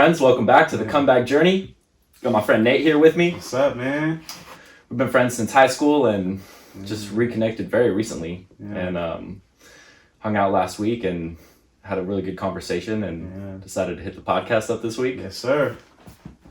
friends? Welcome back to the comeback journey. Got my friend Nate here with me. What's up, man? We've been friends since high school and just reconnected very recently. And hung out last week and had a really good conversation and decided to hit the podcast up this week. Yes, sir.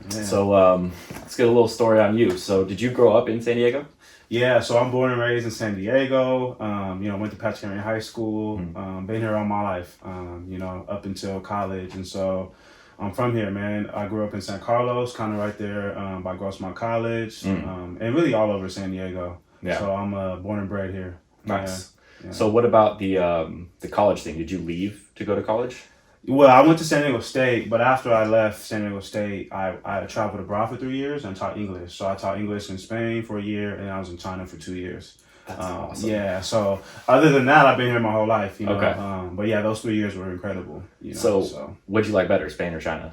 Yeah. So let's get a little story on you. So did you grow up in San Diego? Yeah, so I'm born and raised in San Diego. Went to Patrick Henry High School. Been here all my life, up until college. And so I'm from here, man. I grew up in San Carlos, kind of right there by Grossmont College, and really all over San Diego. Yeah. So I'm born and bred here. Nice. Yeah. So what about the college thing? Did you leave to go to college? Well, I went to San Diego State, but after I left San Diego State, I traveled abroad for 3 years and taught English. So I taught English in Spain for a year, and I was in China for 2 years. That's awesome. Yeah, so other than that, I've been here my whole life, Okay. But yeah, those 3 years were incredible. So what'd you like better, Spain or China?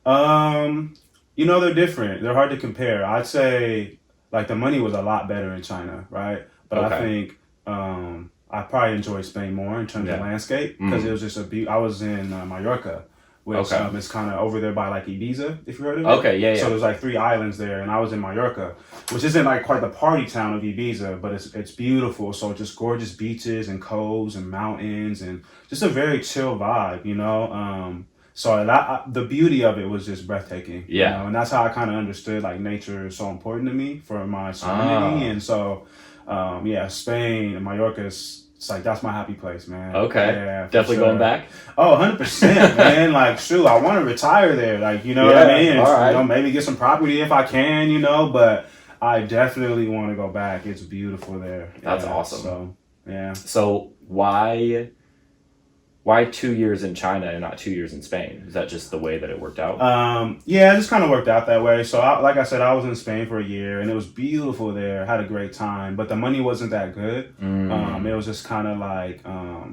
They're different. They're hard to compare. I'd say, like, the money was a lot better in China, right? But I think I probably enjoyed Spain more in terms of landscape because it was just I was in Mallorca, which is kind of over there by like Ibiza, if you heard of it. Okay, yeah. So there's like 3 islands there, and I was in Mallorca, which isn't like quite the party town of Ibiza, but it's beautiful. So just gorgeous beaches and coves and mountains and just a very chill vibe, So the beauty of it was just breathtaking. Yeah. And that's how I kind of understood like nature is so important to me for my serenity. And so, Spain and Mallorca it's like, that's my happy place, man. Okay. Yeah, definitely going back? Oh, 100%, man. Like, shoot, I want to retire there. Like, what I mean? All right. Maybe get some property if I can, but I definitely want to go back. It's beautiful there. That's awesome. So, yeah. So why 2 years in China and not 2 years in Spain? Is that just the way that it worked out? It just kind of worked out that way. So like I said, I was in Spain for a year and it was beautiful there. I had a great time, but the money wasn't that good. It was just kind of like, I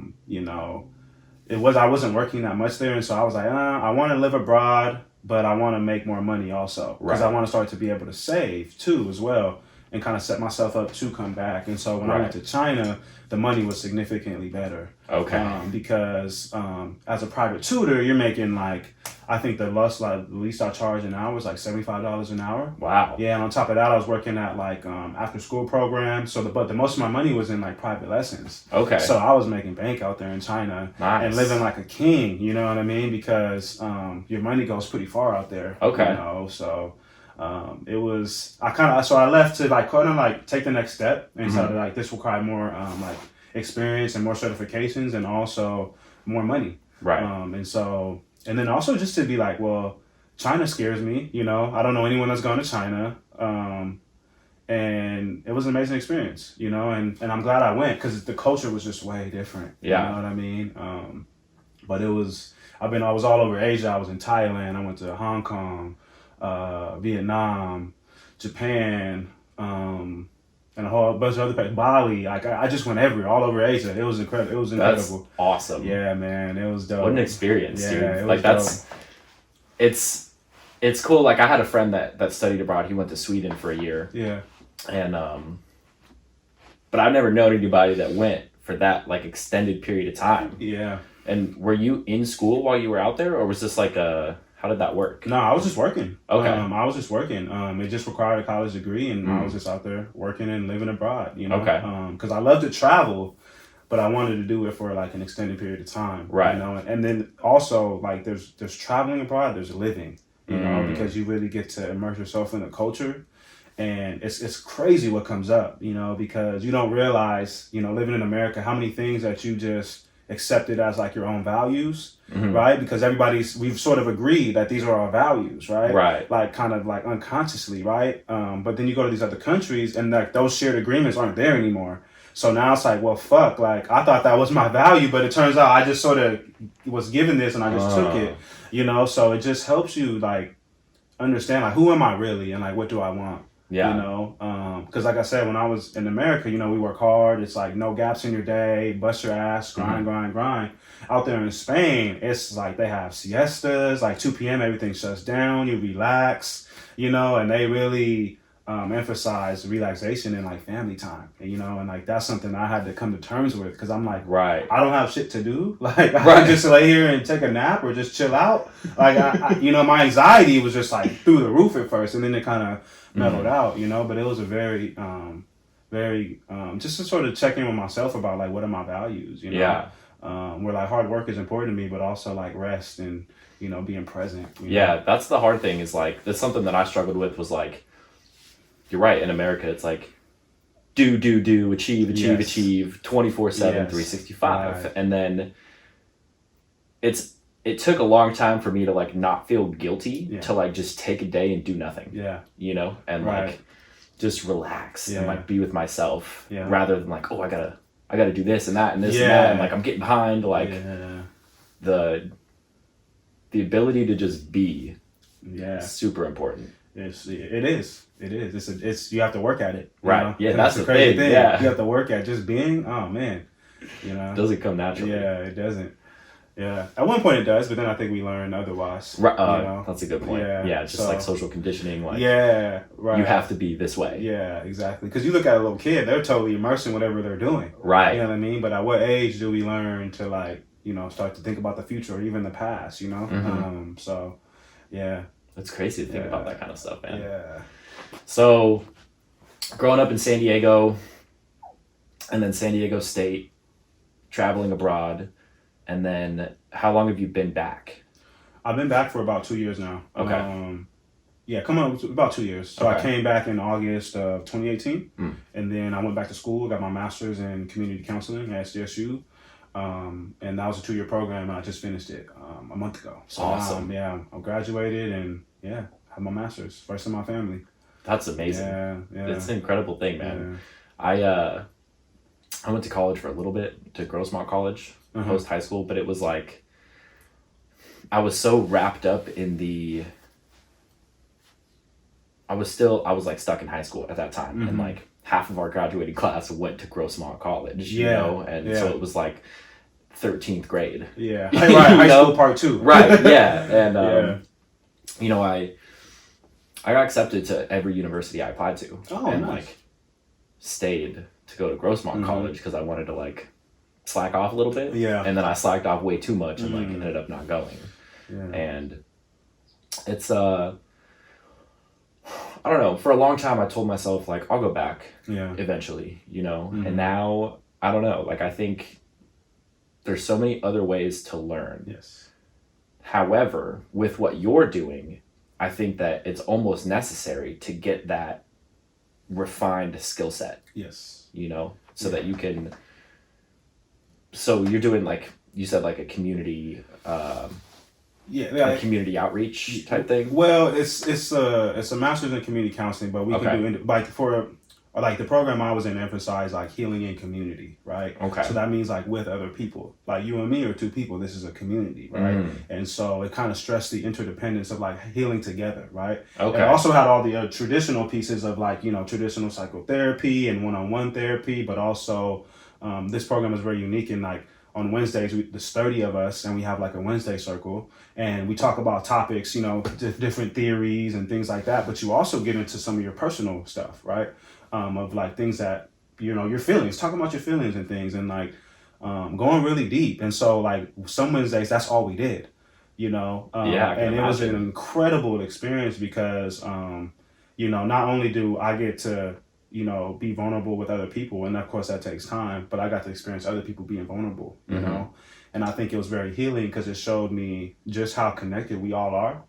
wasn't working that much there. And so I was like, I want to live abroad, but I want to make more money also. Because I want to start to be able to save too as well and kind of set myself up to come back. And so when I went to China, the money was significantly better. Okay. Because as a private tutor, you're making like, I think the least I charge an hour was like $75 an hour. Wow. Yeah, and on top of that, I was working at like after school programs. So the most of my money was in like private lessons. Okay. So I was making bank out there in China and living like a king. You know what I mean? Because your money goes pretty far out there. Okay. So. I left to like kind of like take the next step and started like this required more like experience and more certifications and also more money. Right. And then also just to be like, well, China scares me, I don't know anyone that's gone to China. And it was an amazing experience, and I'm glad I went because the culture was just way different. Yeah. You know what I mean? But I was all over Asia. I was in Thailand. I went to Hong Kong, Vietnam, Japan, and a whole bunch of other places. Bali. Like I just went everywhere, all over Asia. It was incredible. It was incredible. That's awesome. Yeah, man. It was dope. What an experience, dude. It like was dope. It's cool. Like I had a friend that studied abroad. He went to Sweden for a year. Yeah. And but I've never known anybody that went for that like extended period of time. Yeah. And were you in school while you were out there, or was this like how did that work? No, I was just working. Okay. I was just working. It just required a college degree, and I was just out there working and living abroad, Okay. Because I love to travel, but I wanted to do it for like an extended period of time. Right. And then also like there's traveling abroad, there's living, because you really get to immerse yourself in the culture. And it's crazy what comes up, because you don't realize, living in America, how many things that you just accepted as like your own values, right? Because we've sort of agreed that these are our values, right? Right. Like kind of like unconsciously, right? But then you go to these other countries and like those shared agreements aren't there anymore. So now it's like, well, fuck, like I thought that was my value, but it turns out I just sort of was given this and I just took it, so it just helps you like understand like, who am I really? And like, what do I want? Yeah. Because like I said, when I was in America, we work hard. It's like no gaps in your day, bust your ass, grind. Out there in Spain, it's like they have siestas, like 2 p.m. everything shuts down, you relax, and they really emphasize relaxation and like family time, and like that's something I had to come to terms with because I'm like, right, I don't have shit to do. Like I can just lay here and take a nap or just chill out. Like my anxiety was just like through the roof at first, and then it kind of mellowed out, But it was a very, just to sort of check in with myself about like what are my values, Yeah. Where like hard work is important to me, but also like rest and being present. Yeah, that's the hard thing. Is like that's something that I struggled with. Was like, you're right. In America, it's like do, achieve, Yes. achieve, 24/7, 365, Right. and then it took a long time for me to like not feel guilty to like just take a day and do nothing. Yeah. And Right. like just relax and Yeah. like be with myself Yeah. rather than like, oh, I gotta do this and that and this and that, and like I'm getting behind. Like the ability to just be is super important. It is. It's you have to work at it. Right. Yeah, And that's the the crazy thing. thing. Yeah. You have to work at just being. Oh man. It doesn't come naturally. Yeah, it doesn't. Yeah. At one point it does, but then I think we learn otherwise. Right. That's a good point. Yeah. Just like social conditioning. Like right. you have to be this way. Yeah, exactly. Because you look at a little kid, they're totally immersed in whatever they're doing. Right. You know what I mean? But at what age do we learn to like, start to think about the future or even the past, Mm-hmm. So, yeah. It's crazy to think about that kind of stuff, man. Yeah. So, growing up in San Diego, and then San Diego State, traveling abroad, and then how long have you been back? I've been back for about 2 years now. Okay. Coming up about 2 years. So Okay. I came back in August of 2018, and then I went back to school, got my master's in community counseling at SDSU. And that was a 2-year program, and I just finished it a month ago. So awesome. I'm graduated, and have my master's, first in my family. That's amazing. Yeah. It's an incredible thing, man. Yeah. I went to college for a little bit, to Grossmont College, post high school, but it was like I was so wrapped up in I was like stuck in high school at that time, and like half of our graduating class went to Grossmont College, and so it was like 13th grade. Yeah, right. High school part 2. Right. Yeah, and I got accepted to every university I applied to, and nice. like stayed to go to Grossmont College because I wanted to like slack off a little bit. Yeah, and then I slacked off way too much and like ended up not going. Yeah. And it's I don't know. For a long time, I told myself like I'll go back eventually, And now I don't know. Like I think there's so many other ways to learn. Yes. However, with what you're doing, I think that it's almost necessary to get that refined skill set. Yes. So that you can. So you're doing like you said, like a community. Like community outreach type thing. Well, it's a master's in community counseling, but we can do like for like the program I was in emphasized like healing in community, right? Okay. So that means like with other people, like you and me are 2 people. This is a community, right? And so it kind of stressed the interdependence of like healing together, right? Okay. It also had all the traditional pieces of like traditional psychotherapy and one-on-one therapy, but also this program is very unique in like. On Wednesdays, there's 30 of us, and we have like a Wednesday circle, and we talk about topics, different theories and things like that. But you also get into some of your personal stuff, right? Of like things that your feelings, talking about your feelings and things, and like going really deep. And so like some Wednesdays, that's all we did, and it was an incredible experience because not only do I get to be vulnerable with other people. And of course that takes time, but I got to experience other people being vulnerable, you know? And I think it was very healing because it showed me just how connected we all are.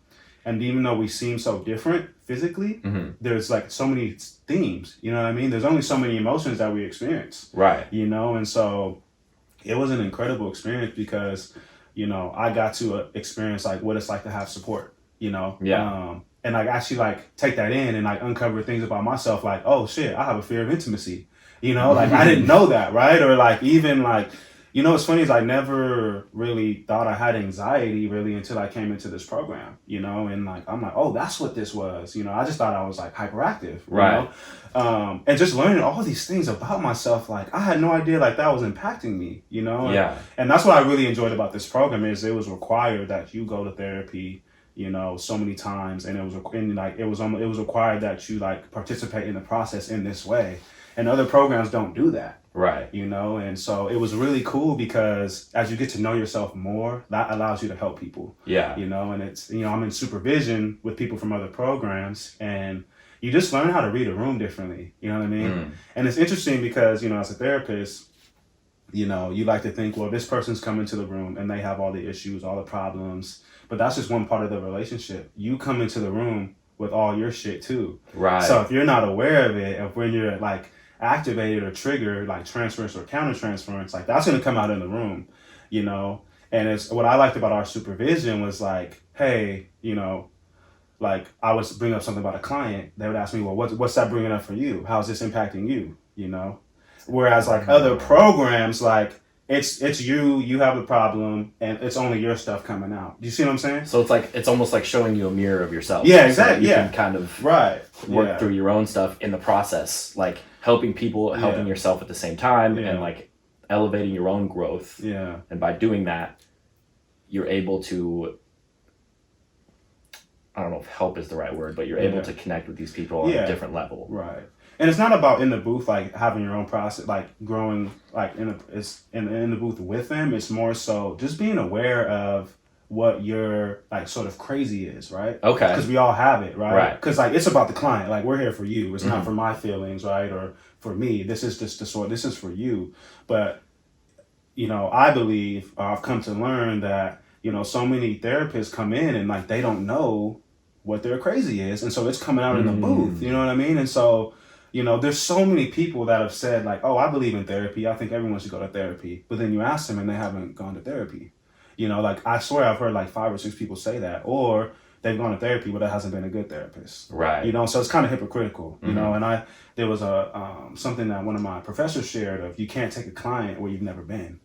And even though we seem so different physically, there's like so many themes, you know what I mean? There's only so many emotions that we experience. Right. And so it was an incredible experience because, I got to experience like what it's like to have support, Yeah. And like actually like take that in and like uncover things about myself like, oh shit, I have a fear of intimacy, like I didn't know that, right? Or like even like, what's funny is I never really thought I had anxiety really until I came into this program, and like I'm like, oh, that's what this was, I just thought I was like hyperactive, right? And just learning all these things about myself, like I had no idea like that was impacting me, Yeah. And that's what I really enjoyed about this program is it was required that you go to therapy. so many times, and it was required that you like participate in the process in this way, and other programs don't do that. Right. And so it was really cool because as you get to know yourself more, that allows you to help people. Yeah. And it's, I'm in supervision with people from other programs, and you just learn how to read a room differently. You know what I mean? And it's interesting because, as a therapist, you like to think, well, this person's coming to the room and they have all the issues, all the problems, but that's just one part of the relationship. You come into the room with all your shit too. Right. So if you're not aware of it, if when you're like activated or triggered, like transference or countertransference, like that's going to come out in the room, and it's what I liked about our supervision was like, hey, like I would bring up something about a client, they would ask me, well, what's that bringing up for you? How's this impacting you? Whereas like other programs, like it's you have a problem and it's only your stuff coming out. Do you see what I'm saying? So it's almost like showing you a mirror of yourself. Yeah, exactly. So you can kind of work through your own stuff in the process, like helping people, helping yourself at the same time, and like elevating your own growth. Yeah. And by doing that, you're able to, I don't know if help is the right word, but you're able to connect with these people on a different level. Right. And it's not about in the booth, like having your own process, like growing, like in the booth with them. It's more so just being aware of what your like sort of crazy is, right? Okay. Because we all have it, right? Right. Because like it's about the client. Like we're here for you. It's not for my feelings, right? Or for me. This is just this is for you. But I believe I've come to learn that so many therapists come in and like they don't know what their crazy is, and so it's coming out in the booth. You know what I mean? And so. There's so many people that have said like, oh, I believe in therapy. I think everyone should go to therapy. But then you ask them and they haven't gone to therapy. Like I swear I've heard like 5 or 6 people say that. Or they've gone to therapy, but it hasn't been a good therapist. Right. So it's kind of hypocritical, and there was something that one of my professors shared of you can't take a client where you've never been.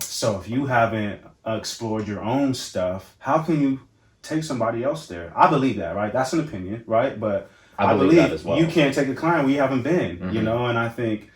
So if you haven't explored your own stuff, how can you take somebody else there? I believe that, right? That's an opinion, right? But I believe that as well. You can't take a client where you haven't been, and I think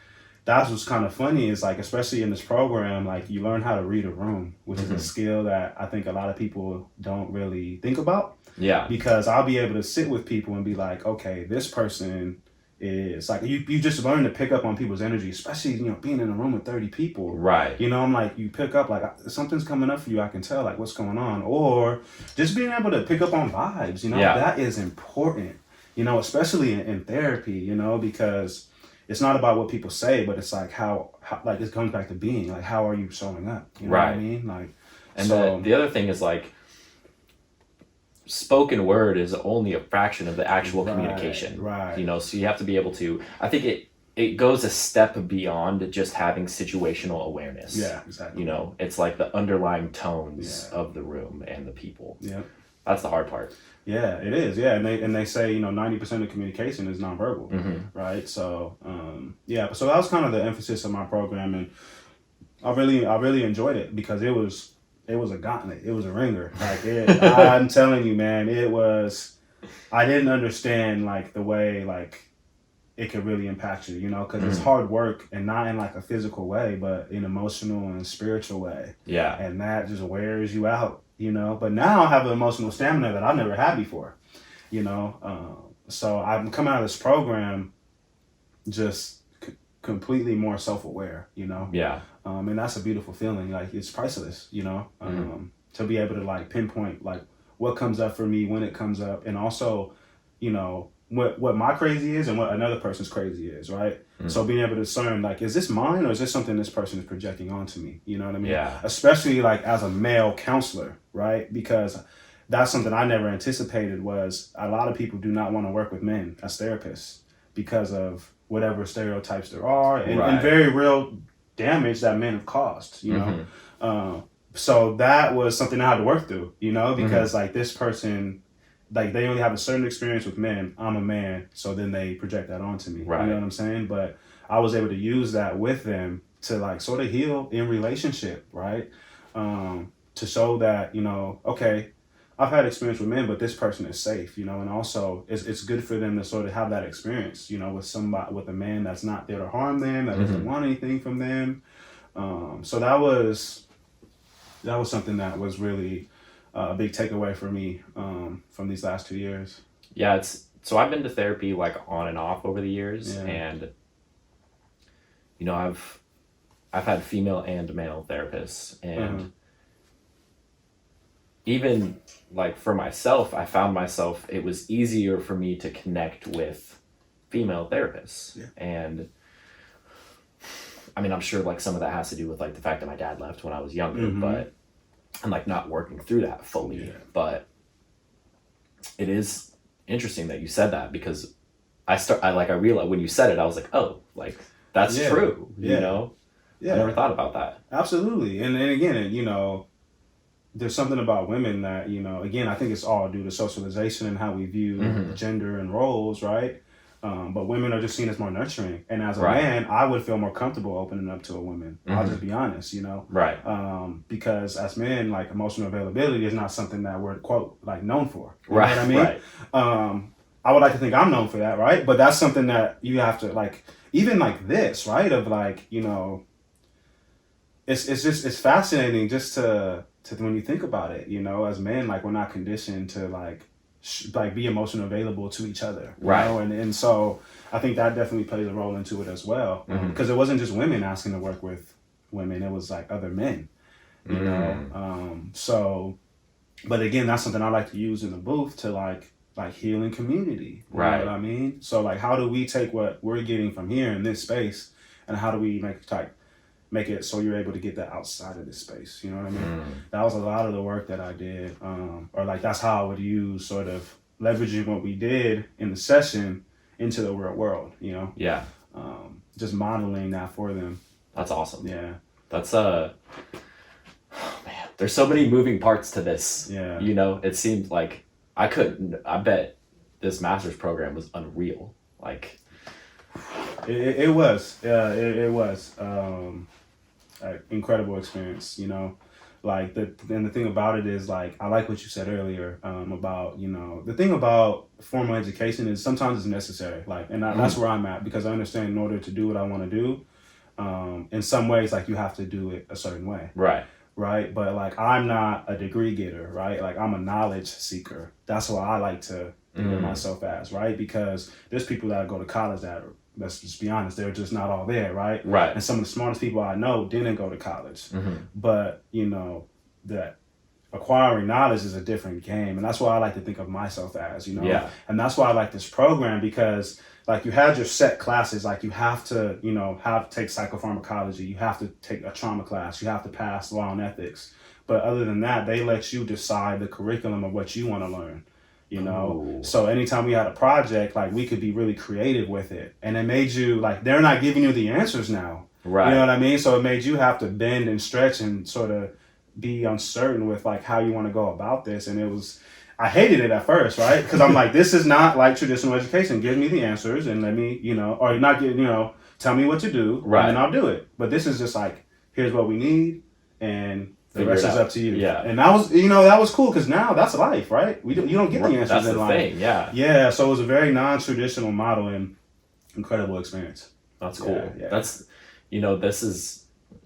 that's what's kind of funny is like, especially in this program, like you learn how to read a room, which is a skill that I think a lot of people don't really think about. Yeah. Because I'll be able to sit with people and be like, okay, this person is like, you just learn to pick up on people's energy, especially, being in a room with 30 people. Right. I'm like, you pick up, like something's coming up for you. I can tell like what's going on, or just being able to pick up on vibes, that is important. Especially in therapy, because it's not about what people say, but it's like how like it comes back to being like, how are you showing up? You know what I mean? Like, and the other thing is like, spoken word is only a fraction of the actual communication. Right. So you have to be able to, I think it goes a step beyond just having situational awareness. Yeah, exactly. It's like the underlying tones of the room and the people. Yeah. That's the hard part. Yeah, it is. Yeah, and they say 90% of communication is nonverbal, right? So so that was kind of the emphasis of my program, and I really enjoyed it because it was a gauntlet, it was a ringer. Like I'm telling you, man, it was. I didn't understand like the way like it could really impact you, because it's hard work and not in like a physical way, but in emotional and spiritual way. Yeah, and that just wears you out. But now I have an emotional stamina that I've never had before, so I'm coming out of this program just completely more self-aware, Yeah. And that's a beautiful feeling. Like it's priceless, to be able to like pinpoint like what comes up for me when it comes up, and also, what my crazy is and what another person's crazy is, right? So being able to discern, like, is this mine or is this something this person is projecting onto me? You know what I mean? Yeah. Especially like as a male counselor, right? Because that's something I never anticipated was a lot of people do not want to work with men as therapists because of whatever stereotypes there are and very real damage that men have caused, so that was something I had to work through, because like this person, like they only have a certain experience with men. I'm a man, so then they project that onto me. Right. You know what I'm saying? But I was able to use that with them to like sort of heal in relationship, right? To show that, okay, I've had experience with men, but this person is safe, and also it's good for them to sort of have that experience, with a man that's not there to harm them, that doesn't want anything from them. So that was something that was really a big takeaway for me from these last 2 years. Yeah, so I've been to therapy like on and off over the years, and you know, I've had female and male therapists, and even like for myself, I found myself, it was easier for me to connect with female therapists. And I mean, I'm sure like some of that has to do with like the fact that my dad left when I was younger, but and like not working through that fully. But it is interesting that you said that, because I realized when you said it, I was like, oh, like that's true. You know? I never thought about that. Absolutely. And again, you know, there's something about women that, you know, again, I think it's all due to socialization and how we view gender and roles, right? But women are just seen as more nurturing. And as a man, I would feel more comfortable opening up to a woman. I'll just be honest, you know? Right. Because as men, like, emotional availability is not something that we're, quote, like, known for. You know what I mean? Right. I would like to think I'm known for that, right? But that's something that you have to, like, even like this, right? Of like, you know, it's fascinating just to when you think about it, you know, as men, like, we're not conditioned to like be emotionally available to each other, you know? And so I think that definitely plays a role into it as well, because it wasn't just women asking to work with women, it was like other men, you know. So, but again, that's something I like to use in the booth to like healing community, you know what I mean? So like, how do we take what we're getting from here in this space, and how do we make it so you're able to get that outside of this space, you know what I mean? That was a lot of the work that I did, or like that's how I would use sort of leveraging what we did in the session into the real world, you know? Just modeling that for them. That's awesome. Yeah. That's oh man, there's so many moving parts to this. Yeah. You know, it seemed like I bet this master's program was unreal. Like it was. It was. Incredible experience, you know. Like the thing about it is, like, I like what you said earlier about, you know, the thing about formal education is sometimes it's necessary, like, and that's where I'm at, because I understand in order to do what I want to do, in some ways, like, you have to do it a certain way, right? But like, I'm not a degree getter, right? Like, I'm a knowledge seeker. That's what I like to think of myself as, right? Because there's people that go to college that are, let's just be honest, they're just not all there, right? And some of the smartest people I know didn't go to college. But, you know, that acquiring knowledge is a different game. And that's why I like to think of myself as, you know. And that's why I like this program, because like, you had your set classes, like, you have to, you know, take psychopharmacology, you have to take a trauma class, you have to pass law and ethics. But other than that, they let you decide the curriculum of what you want to learn. You know, so anytime we had a project, like, we could be really creative with it, and it made you, like, they're not giving you the answers now, you know what I mean? So it made you have to bend and stretch and sort of be uncertain with like how you want to go about this. And I hated it at first, right? Because I'm like, this is not like traditional education. Give me the answers and let me, you know, or not give, you know, tell me what to do, and then I'll do it. But this is just like, here's what we need, and the rest is up to you. And that was, you know, that was cool, because now that's life, right? You don't get the answers that's in the life. thing, Yeah, so it was a very non-traditional model and incredible experience. That's cool. That's, you know,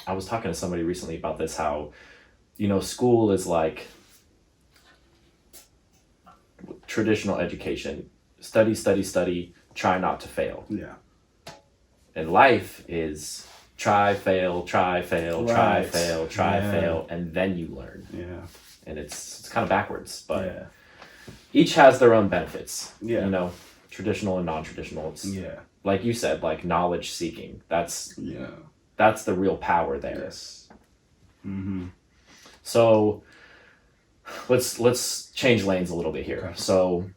I was talking to somebody recently about this, how, you know, school is like traditional education. Study, try not to fail. And life is try, fail, and then you learn. And it's kind of backwards, but each has their own benefits. You know, traditional and non-traditional. It's like you said, like, knowledge seeking. That's the real power there. So let's change lanes a little bit here. So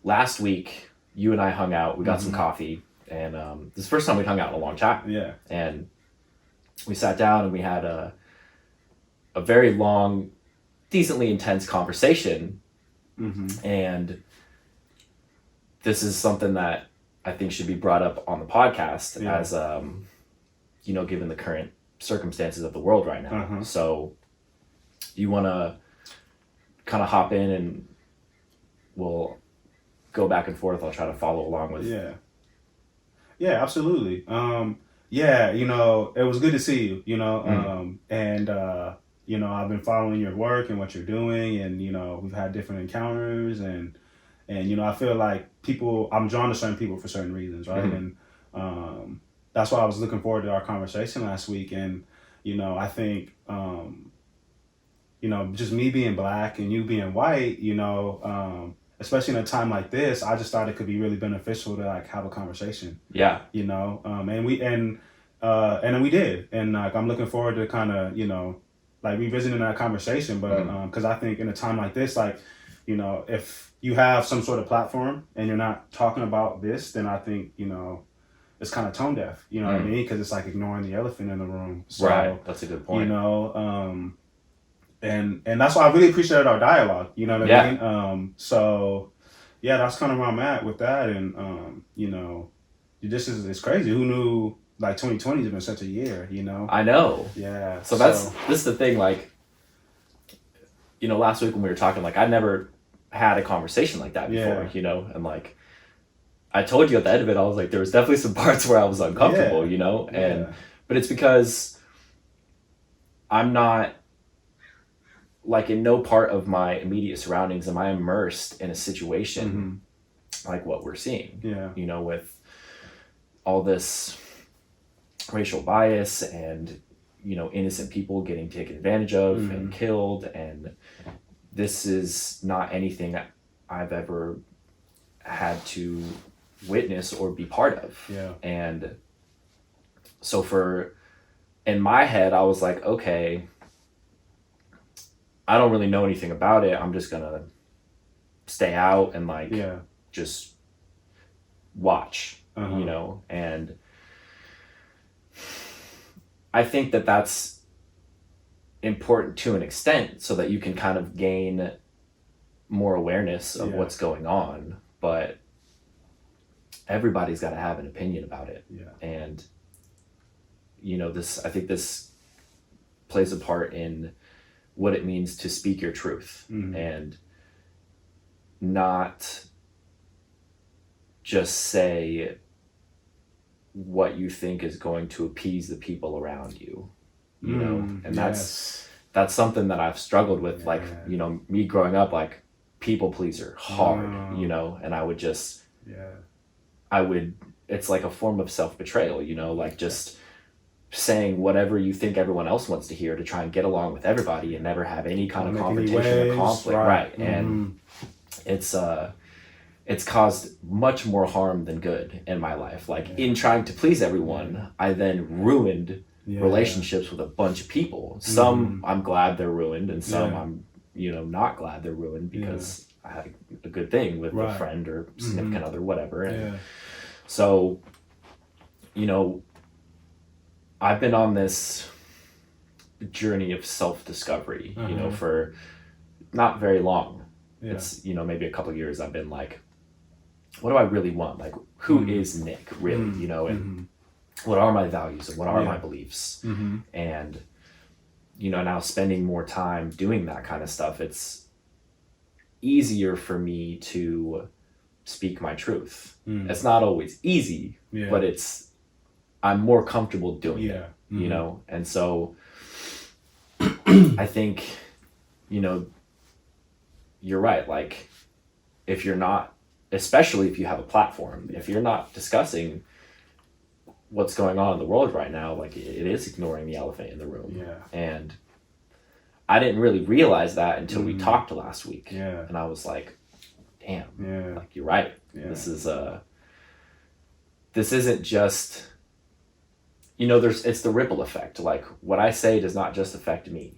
last week, you and I hung out. We got some coffee. And this is the first time we'd hung out in a long time. And we sat down and we had a very long, decently intense conversation. And this is something that I think should be brought up on the podcast as, you know, given the current circumstances of the world right now. So you want to kind of hop in and we'll go back and forth. I'll try to follow along with. Yeah, absolutely. You know, it was good to see you, you know, and you know, I've been following your work and what you're doing, and you know, we've had different encounters, and you know, I feel like I'm drawn to certain people for certain reasons, right? And that's why I was looking forward to our conversation last week. And you know, I think you know, just me being Black and you being white, you know, especially in a time like this, I just thought it could be really beneficial to like have a conversation. Yeah. You know, and then we did, and like I'm looking forward to kind of, you know, like revisiting that conversation. But because I think in a time like this, like, you know, if you have some sort of platform and you're not talking about this, then I think, you know, it's kind of tone deaf. You know what I mean? Because it's like ignoring the elephant in the room. So, right. That's a good point. You know, and that's why I really appreciated our dialogue. You know what I mean? So yeah, that's kind of where I'm at with that. And you know, it's crazy. Who knew? Like 2020 has been such a year, you know? I know. Yeah. So this is the thing, like, you know, last week when we were talking, like, I never had a conversation like that before, you know? And, like, I told you at the end of it, I was like, there was definitely some parts where I was uncomfortable, you know? And, but it's because I'm not, like, in no part of my immediate surroundings am I immersed in a situation like what we're seeing, you know, with all this racial bias and, you know, innocent people getting taken advantage of and killed. And this is not anything I've ever had to witness or be part of. And so in my head, I was like, okay, I don't really know anything about it. I'm just gonna stay out and like just watch, you know. And I think that that's important to an extent so that you can kind of gain more awareness of what's going on. But everybody's got to have an opinion about it. And, you know, I think this plays a part in what it means to speak your truth and not just say what you think is going to appease the people around you, you know? And that's something that I've struggled with, like, you know, me growing up, like, people pleaser hard, you know, and I would just, it's like a form of self-betrayal, you know, like just saying whatever you think everyone else wants to hear to try and get along with everybody and never have any kind of confrontation or conflict. Right. And it's caused much more harm than good in my life. Like in trying to please everyone, I then ruined relationships with a bunch of people. Some I'm glad they're ruined, and some I'm, you know, not glad they're ruined because I had a good thing with a friend or significant other, whatever. And so, you know, I've been on this journey of self-discovery, you know, for not very long. It's, you know, maybe a couple of years I've been like, what do I really want? Like, who is Nick really, you know, and what are my values and what are my beliefs? And, you know, now spending more time doing that kind of stuff, it's easier for me to speak my truth. It's not always easy, but I'm more comfortable doing it, you know? And so I think, you know, you're right. Like, if you're not, especially if you have a platform, if you're not discussing what's going on in the world right now, like, it is ignoring the elephant in the room. And I didn't really realize that until we talked last week. And I was like, damn, like, you're right. This isn't just, you know, it's the ripple effect. Like, what I say does not just affect me.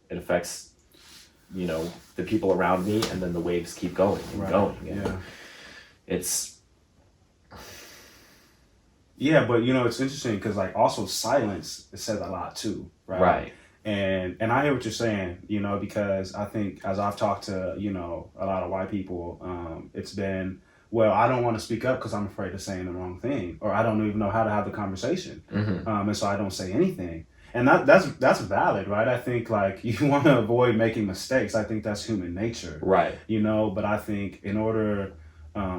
It affects, you know, the people around me, and then the waves keep going and going. And it's... but, you know, it's interesting because, like, also silence, it says a lot too, right? And I hear what you're saying, you know, because I think as I've talked to, you know, a lot of white people, it's been, well, I don't want to speak up because I'm afraid of saying the wrong thing, or I don't even know how to have the conversation. And so I don't say anything. And that's valid, right? I think, like, you want to avoid making mistakes. I think that's human nature. You know, but I think in order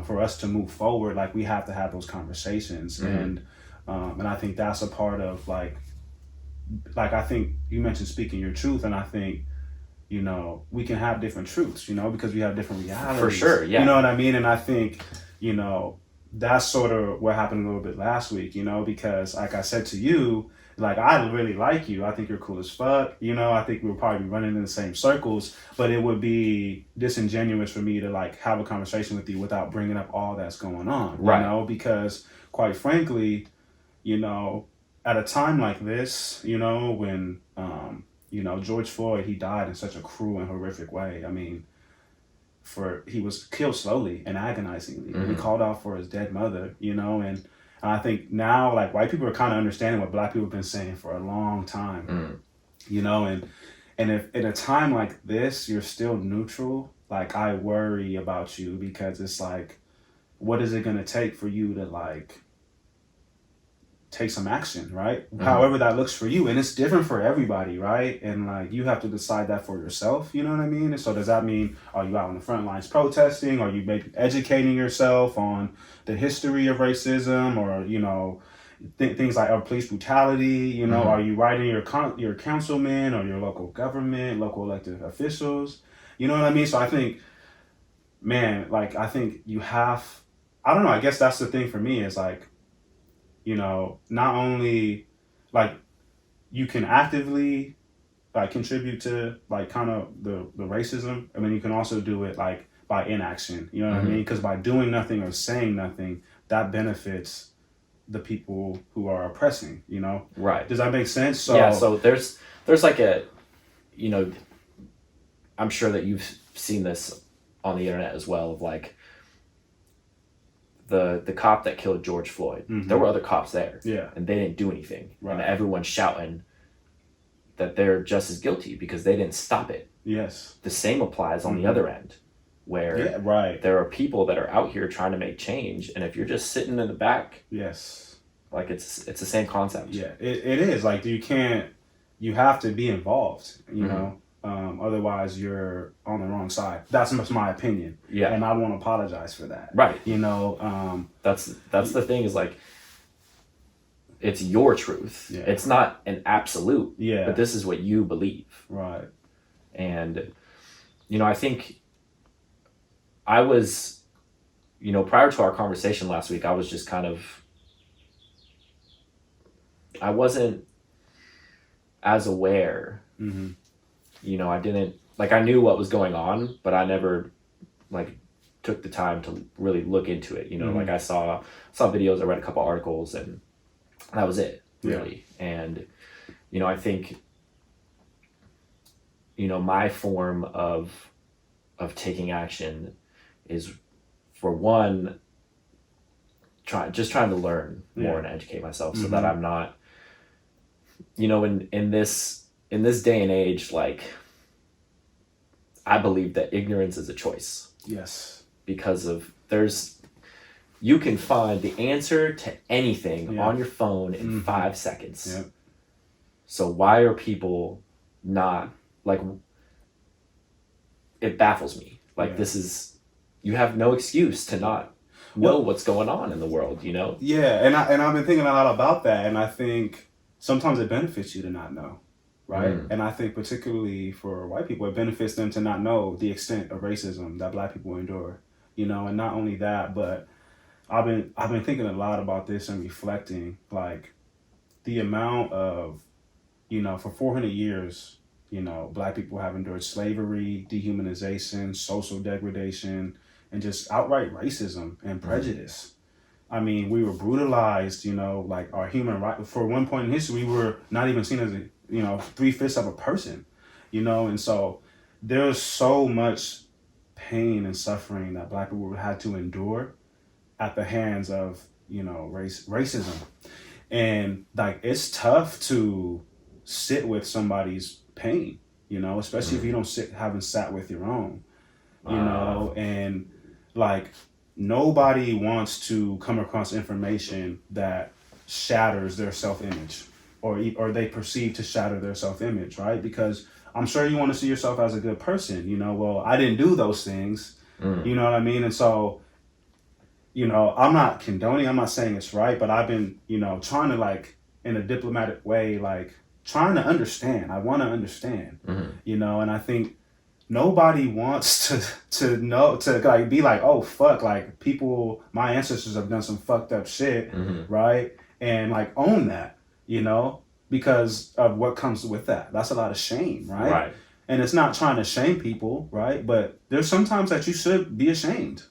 for us to move forward, like, we have to have those conversations. And I think that's a part of, like, like, I think you mentioned speaking your truth, and I think, you know, we can have different truths, you know, because we have different realities. For sure, yeah. You know what I mean? And I think, you know, that's sort of what happened a little bit last week, you know, because like I said to you, like, I really like you. I think you're cool as fuck. You know, I think we'll probably be running in the same circles, but it would be disingenuous for me to like have a conversation with you without bringing up all that's going on, right? You know, because quite frankly, you know, at a time like this, you know, when, you know, George Floyd, he died in such a cruel and horrific way. I mean, he was killed slowly and agonizingly. And he called out for his dead mother, you know, and I think now, like, white people are kind of understanding what black people have been saying for a long time, you know, and if at a time like this, you're still neutral, like, I worry about you, because it's like, what is it going to take for you to, like, take some action, right? However that looks for you. And it's different for everybody, right? And like, you have to decide that for yourself, you know what I mean? And so does that mean, are you out on the front lines protesting? Are you maybe educating yourself on the history of racism, or, you know, things like police brutality, you know, are you writing your councilman or your local government, local elected officials? You know what I mean? So I think, man, like, I think you have, I don't know, I guess that's the thing for me is like, you know, not only like you can actively like contribute to like kind of the racism. I mean, you can also do it like by inaction, you know what I mean? Because by doing nothing or saying nothing, that benefits the people who are oppressing, you know? Right. Does that make sense? So yeah, so there's like a, you know, I'm sure that you've seen this on the internet as well, of like, the cop that killed George Floyd, there were other cops there, and they didn't do anything, and everyone's shouting that they're just as guilty because they didn't stop it. Yes, the same applies on the other end, where there are people that are out here trying to make change, and if you're just sitting in the back, like it's the same concept. Yeah, it is like you have to be involved, you know. Otherwise you're on the wrong side. That's my opinion. Yeah. And I won't apologize for that. Right. You know, that's the thing is like, it's your truth. Yeah. It's not an absolute. Yeah. But this is what you believe. Right. And, you know, I think I was, you know, prior to our conversation last week, I was just kind of, I wasn't as aware. You know, I didn't, like, I knew what was going on, but I never, like, took the time to really look into it. You know, like, I saw videos, I read a couple articles, and that was it, really. Yeah. And, you know, I think, you know, my form of taking action is, for one, trying to learn more and educate myself so that I'm not, you know, in this day and age, like, I believe that ignorance is a choice. Yes. Because you can find the answer to anything on your phone in 5 seconds. Yep. So why are people not, like, it baffles me. Like, you have no excuse to not know what's going on in the world, you know? Yeah, and I've been thinking a lot about that, and I think sometimes it benefits you to not know. Right. And I think particularly for white people, it benefits them to not know the extent of racism that black people endure, you know. And not only that, but I've been thinking a lot about this and reflecting, like, the amount of, you know, for 400 years, you know, black people have endured slavery, dehumanization, social degradation, and just outright racism and prejudice. I mean, we were brutalized, you know, like, our human right. For one point in history, we were not even seen as a, you know, 3/5 of a person, you know. And so there's so much pain and suffering that black people had to endure at the hands of, you know, racism. And, like, it's tough to sit with somebody's pain, you know, especially if you haven't sat with your own, you know. And, like, nobody wants to come across information that shatters their self-image, or they perceive to shatter their self-image, right? Because I'm sure you want to see yourself as a good person, you know. Well, I didn't do those things, you know what I mean? And so, you know, I'm not condoning, I'm not saying it's right, but I've been, you know, trying to, like, in a diplomatic way, like, trying to understand. I want to understand, you know, and I think nobody wants to know, to like be like, oh fuck, like people, my ancestors have done some fucked up shit, right? And like own that, you know, because of what comes with that. That's a lot of shame, right? Right. And it's not trying to shame people, right? But there's sometimes that you should be ashamed.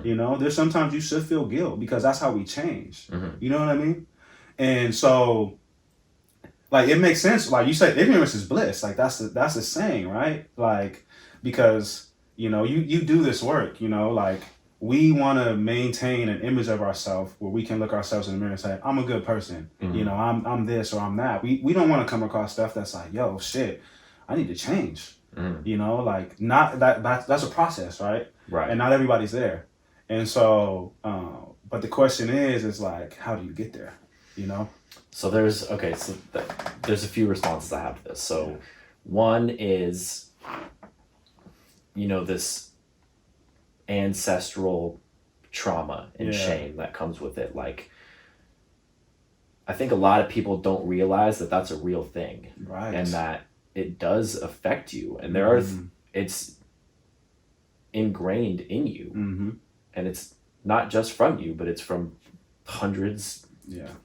You know, there's sometimes you should feel guilt, because that's how we change. You know what I mean? And so, like, it makes sense. Like you said, ignorance is bliss. Like that's the saying, right? Like, because, you know, you do this work, you know, like we want to maintain an image of ourselves where we can look ourselves in the mirror and say, I'm a good person. You know, I'm this or I'm that. We don't want to come across stuff that's like, yo, shit, I need to change. You know, like not that's a process, right? Right. And not everybody's there. And so, but the question is like, how do you get there? You know? So there's a few responses I have to this. So one is, you know, this ancestral trauma and shame that comes with it. Like, I think a lot of people don't realize that that's a real thing, right? And that it does affect you, and there are it's ingrained in you, and it's not just from you, but it's from hundreds,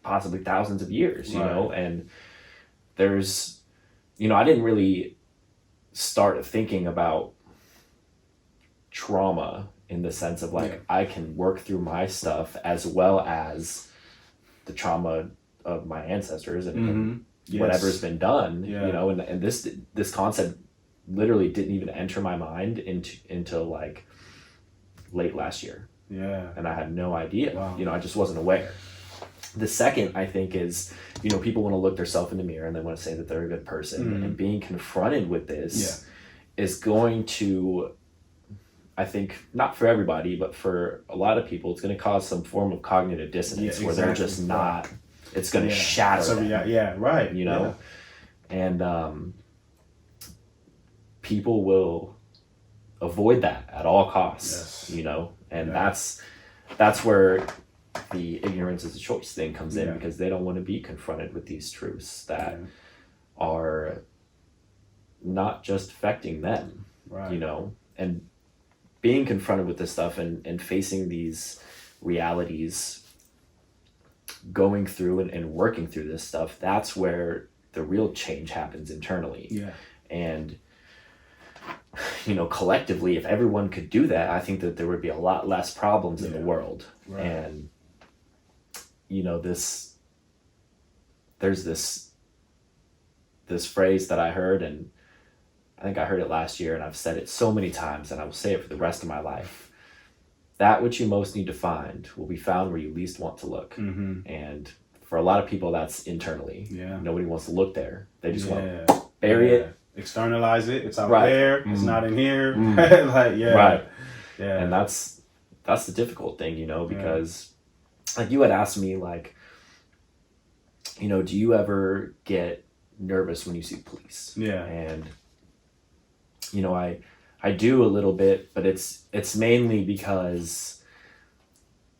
possibly thousands of years, you know. And there's, you know, I didn't really start thinking about trauma in the sense of like I can work through my stuff as well as the trauma of my ancestors and whatever's been done, you know, and this concept literally didn't even enter my mind until like late last year. And I had no idea. You know, I just wasn't aware. The second, I think, is, you know, people want to look themselves in the mirror and they want to say that they're a good person, and being confronted with this is going to, I think, not for everybody, but for a lot of people, it's going to cause some form of cognitive dissonance where they're just not, it's going to shatter them, you know? And people will avoid that at all costs, you know? And that's where the ignorance is a choice thing comes in, because they don't want to be confronted with these truths that are not just affecting them, you know? And being confronted with this stuff and facing these realities, going through and working through this stuff, that's where the real change happens internally. And, you know, collectively, if everyone could do that, I think that there would be a lot less problems in the world. And, you know, there's this phrase that I heard, and I think I heard it last year, and I've said it so many times, and I will say it for the rest of my life. That which you most need to find will be found where you least want to look. And for a lot of people, that's internally. Nobody wants to look there. They just want to bury it. Externalize it. It's out there. It's not in here. And that's the difficult thing, you know, because like you had asked me, like, you know, do you ever get nervous when you see police? And, you know, I do a little bit, but it's mainly because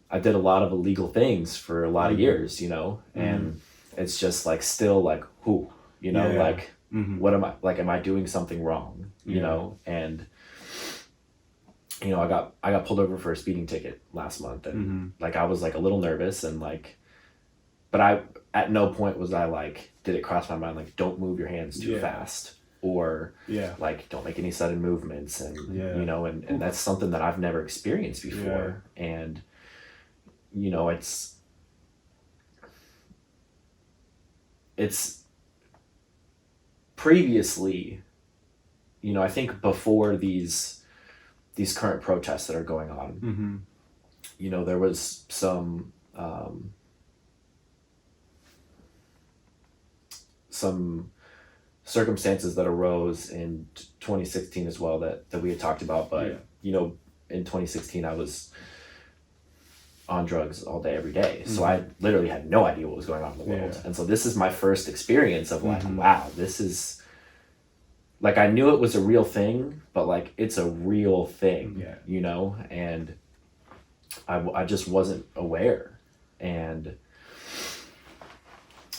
I did a lot of illegal things for a lot of years, you know, and it's just like still like, who, you know, like, what am I, like, am I doing something wrong, you know? And, you know, I got pulled over for a speeding ticket last month, and like, I was like a little nervous, and like, but at no point was I like, did it cross my mind, like, don't move your hands too fast, or like, don't make any sudden movements, and you know, and that's something that I've never experienced before. And, you know, it's previously, you know, I think before these current protests that are going on, you know, there was some circumstances that arose in 2016 as well that we had talked about, but you know, in 2016 I was on drugs all day every day, so I literally had no idea what was going on in the world. And so this is my first experience of like, wow, this is like, I knew it was a real thing, but like, it's a real thing, you know, and I just wasn't aware. And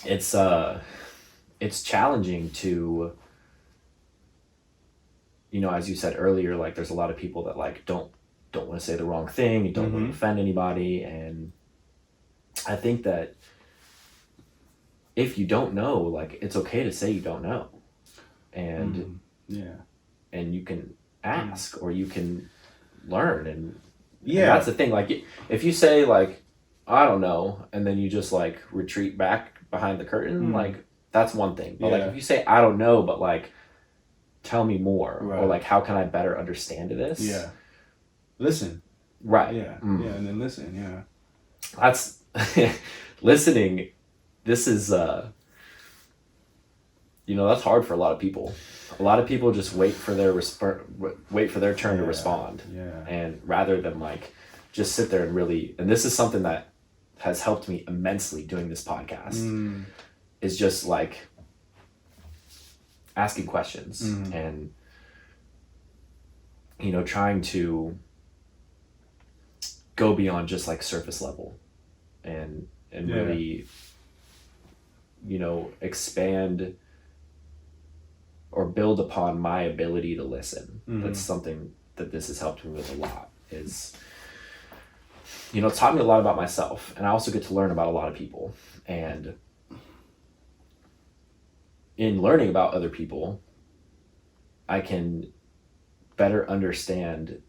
it's it's challenging to, as you said earlier, like there's a lot of people that like don't want to say the wrong thing, you don't want to offend anybody. And I think that if you don't know, like it's okay to say you don't know. And and you can ask or you can learn. And that's the thing. Like if you say like, I don't know, and then you just like retreat back behind the curtain, like that's one thing. But like if you say, I don't know, but like, tell me more, or like, how can I better understand this? Yeah. Listen. Right. Yeah. Yeah. And then listen. Yeah. That's listening. This is, that's hard for a lot of people. A lot of people just wait for their turn to respond. Yeah. And rather than like, just sit there and really, and this is something that has helped me immensely doing this podcast, is just like asking questions and, trying to go beyond just like surface level and really, expand or build upon my ability to listen. That's something that this has helped me with a lot, is, it's taught me a lot about myself, and I also get to learn about a lot of people. And in learning about other people, I can better understand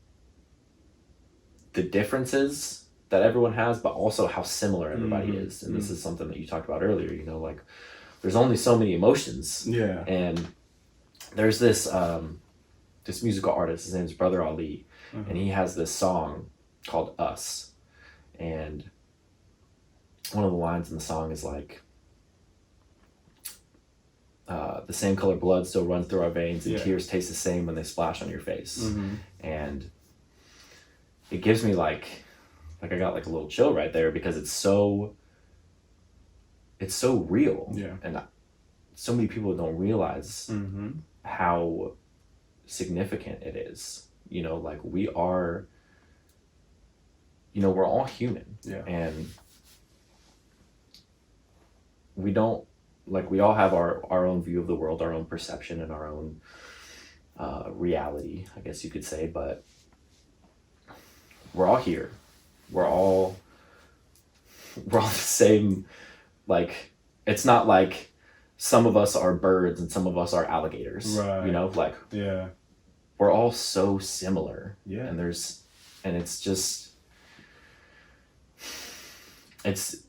the differences that everyone has, but also how similar everybody is. And this is something that you talked about earlier, like there's only so many emotions. Yeah. And there's this this musical artist, his name's Brother Ali, and he has this song called Us. And one of the lines in the song is like, the same color blood still runs through our veins, and tears taste the same when they splash on your face. And it gives me like I got like a little chill right there, because it's so real. Yeah. And so many people don't realize how significant it is. Like we are, we're all human. Yeah. And we don't, like, we all have our own view of the world, our own perception, and our own reality, I guess you could say. But we're all here. We're all the same. Like, it's not like some of us are birds and some of us are alligators. Right. Like, yeah, we're all so similar. Yeah. And it's just, it's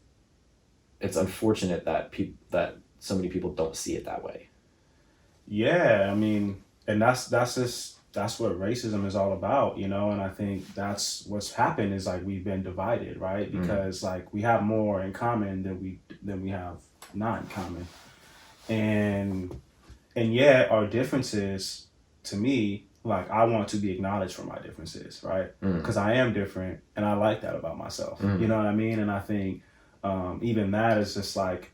unfortunate that so many people don't see it that way. Yeah, I mean, and that's what racism is all about, and I think that's what's happened, is like we've been divided, right? Because like we have more in common than we have not in common. And yet our differences, to me, like I want to be acknowledged for my differences, right? Because I am different, and I like that about myself. You know what I mean? And I think even that is just like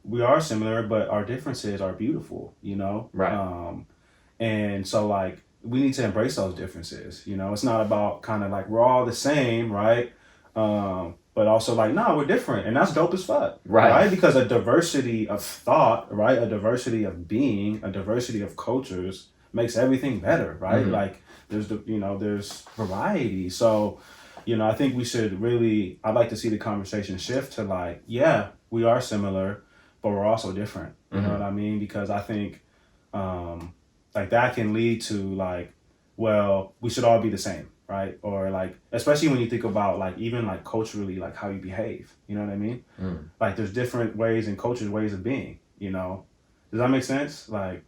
we are similar, but our differences are beautiful, Right. And so like we need to embrace those differences. It's not about kind of like we're all the same, right? But also like, no, we're different, and that's dope as fuck, right? Because a diversity of thought, right? A diversity of being, a diversity of cultures makes everything better, right? Like there's there's variety. So, I think we should really, I'd like to see the conversation shift to like, yeah, we are similar, but we're also different. You know what I mean? Because I think like that can lead to like, well, we should all be the same, right? Or like, especially when you think about like even like culturally, like how you behave, you know what I mean? Like there's different ways in cultures, ways of being, does that make sense? Like,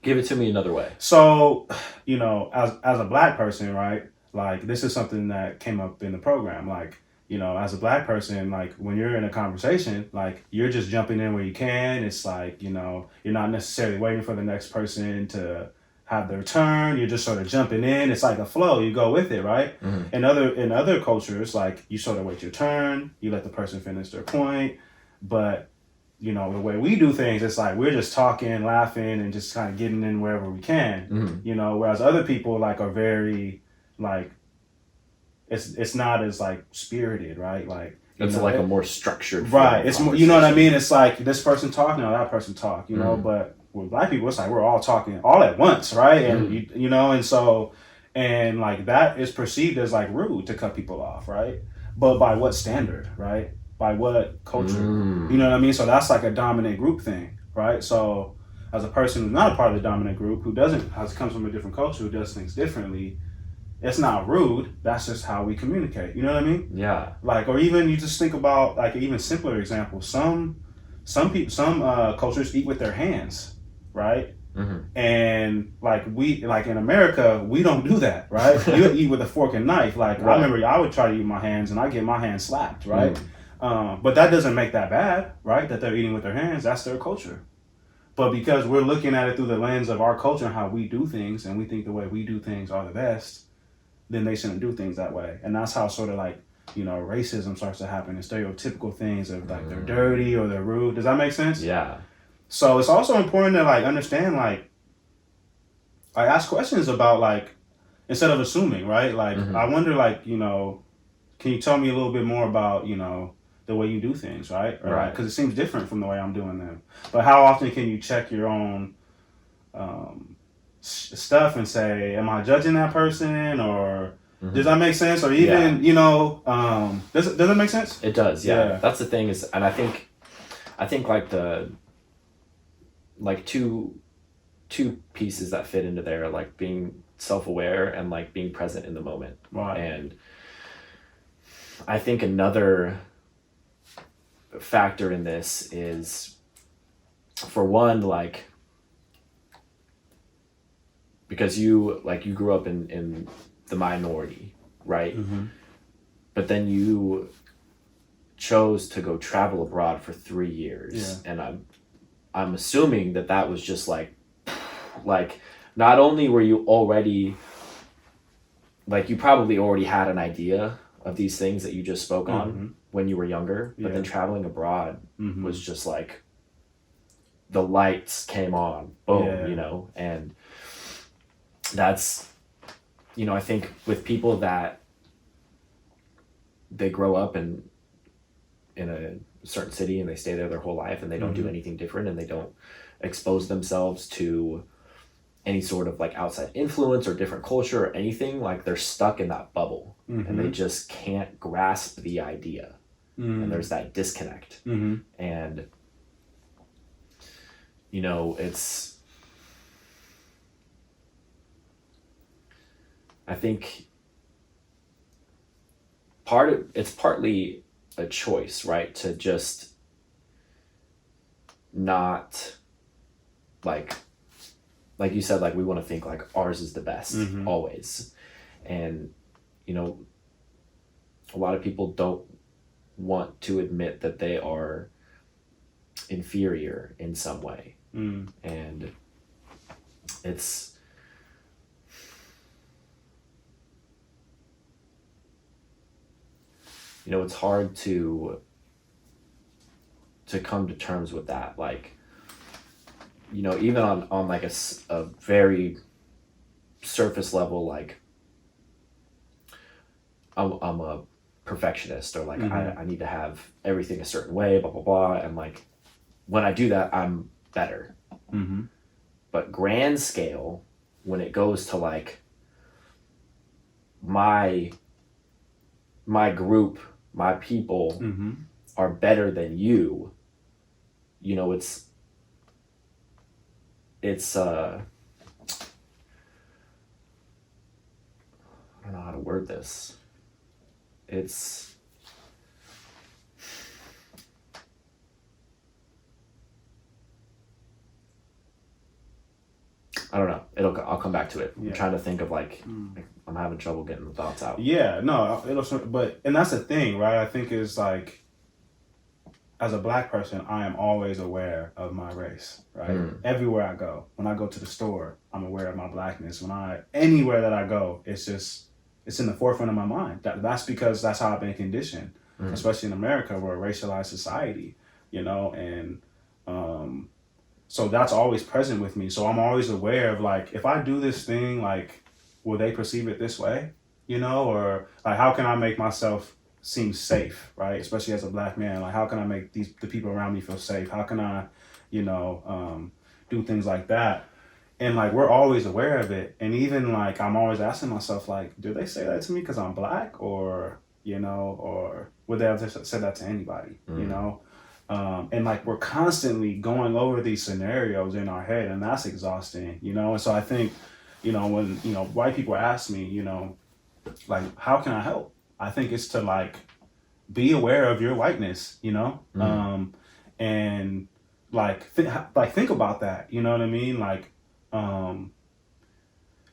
give it to me another way. So, as a Black person, right? Like this is something that came up in the program. Like, as a Black person, like when you're in a conversation, like you're just jumping in where you can. It's like, you're not necessarily waiting for the next person to have their turn. You're just sort of jumping in. It's like a flow. You go with it, right? In other cultures, like you sort of wait your turn. You let the person finish their point. But, the way we do things, it's like we're just talking, laughing, and just kind of getting in wherever we can. Whereas other people like are very like, it's not as like spirited, right? Like It's like a more structured right. It's more, you know what I mean? It's like this person talking or that person talk, you know, but with black people, it's like we're all talking all at once, right? And you know, and so, and like that is perceived as like rude to cut people off, right? But by what standard, right? By what culture? You know what I mean? So that's like a dominant group thing, right? So as a person who's not a part of the dominant group, who comes from a different culture, who does things differently, it's not rude. That's just how we communicate. You know what I mean? Yeah. Like, or even you just think about like an even simpler example. Some cultures eat with their hands, right? And like in America, we don't do that, right? You eat with a fork and knife. Like I remember, I would try to eat with my hands, and I get my hands slapped, right? But that doesn't make that bad, right? That they're eating with their hands. That's their culture. But because we're looking at it through the lens of our culture and how we do things, and we think the way we do things are the best, then they shouldn't do things that way. And that's how sort of like, you know, racism starts to happen, and stereotypical things of like they're dirty or they're rude. Does that make sense? Yeah. So it's also important to like understand, like ask questions about like, instead of assuming, right? Like I wonder, like, you know, can you tell me a little bit more about, you know, the way you do things, right? Or, right. Because it seems different from the way I'm doing them. But how often can you check your own stuff and say, am I judging that person, or does that make sense? Or even, you know, does it make sense? It does, yeah. That's the thing is, and I think like two pieces that fit into there, like being self-aware and like being present in the moment. Right. And I think another factor in this is, for one, like, because you grew up in the minority, right? But then you chose to go travel abroad for 3 years, and I'm assuming that was just like not only were you already, like, you probably already had an idea of these things that you just spoke on when you were younger, but then traveling abroad was just like the lights came on, boom, you know. And that's, you know, I think with people that they grow up in a certain city and they stay there their whole life and they don't do anything different, and they don't expose themselves to any sort of like outside influence or different culture or anything, like they're stuck in that bubble and they just can't grasp the idea. And there's that disconnect. And, you know, I think it's partly a choice, right? To just not like you said, like we want to think like ours is the best always. And, you know, a lot of people don't want to admit that they are inferior in some way. And it's, you know, it's hard to come to terms with that. Like, you know, even on like a very surface level, like I'm a perfectionist, or like I need to have everything a certain way, blah blah blah, and like when I do that, I'm better. But grand scale, when it goes to like my group, my people are better than you, you know, it's I don't know how to word this. I don't know. I'll come back to it. I'm trying to think of like I'm having trouble getting the thoughts out. Yeah, no, and that's the thing, right? I think is like, as a black person, I am always aware of my race, right? Everywhere I go. When I go to the store, I'm aware of my blackness. Anywhere that I go, it's in the forefront of my mind. That's because that's how I've been conditioned, especially in America, we're a racialized society, you know, and so that's always present with me. So I'm always aware of like, if I do this thing, like, will they perceive it this way, you know, or like, how can I make myself seems safe, right? Especially as a black man, like how can I make the people around me feel safe? How can I, do things like that? And like we're always aware of it, and even like I'm always asking myself, like, do they say that to me because I'm black, or or would they have just said that to anybody, and like we're constantly going over these scenarios in our head, and that's exhausting, And so I think, when white people ask me, like how can I help? I think it's to like be aware of your whiteness, and like think about that, you know what I mean, like.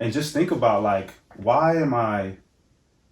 And just think about like, why am I,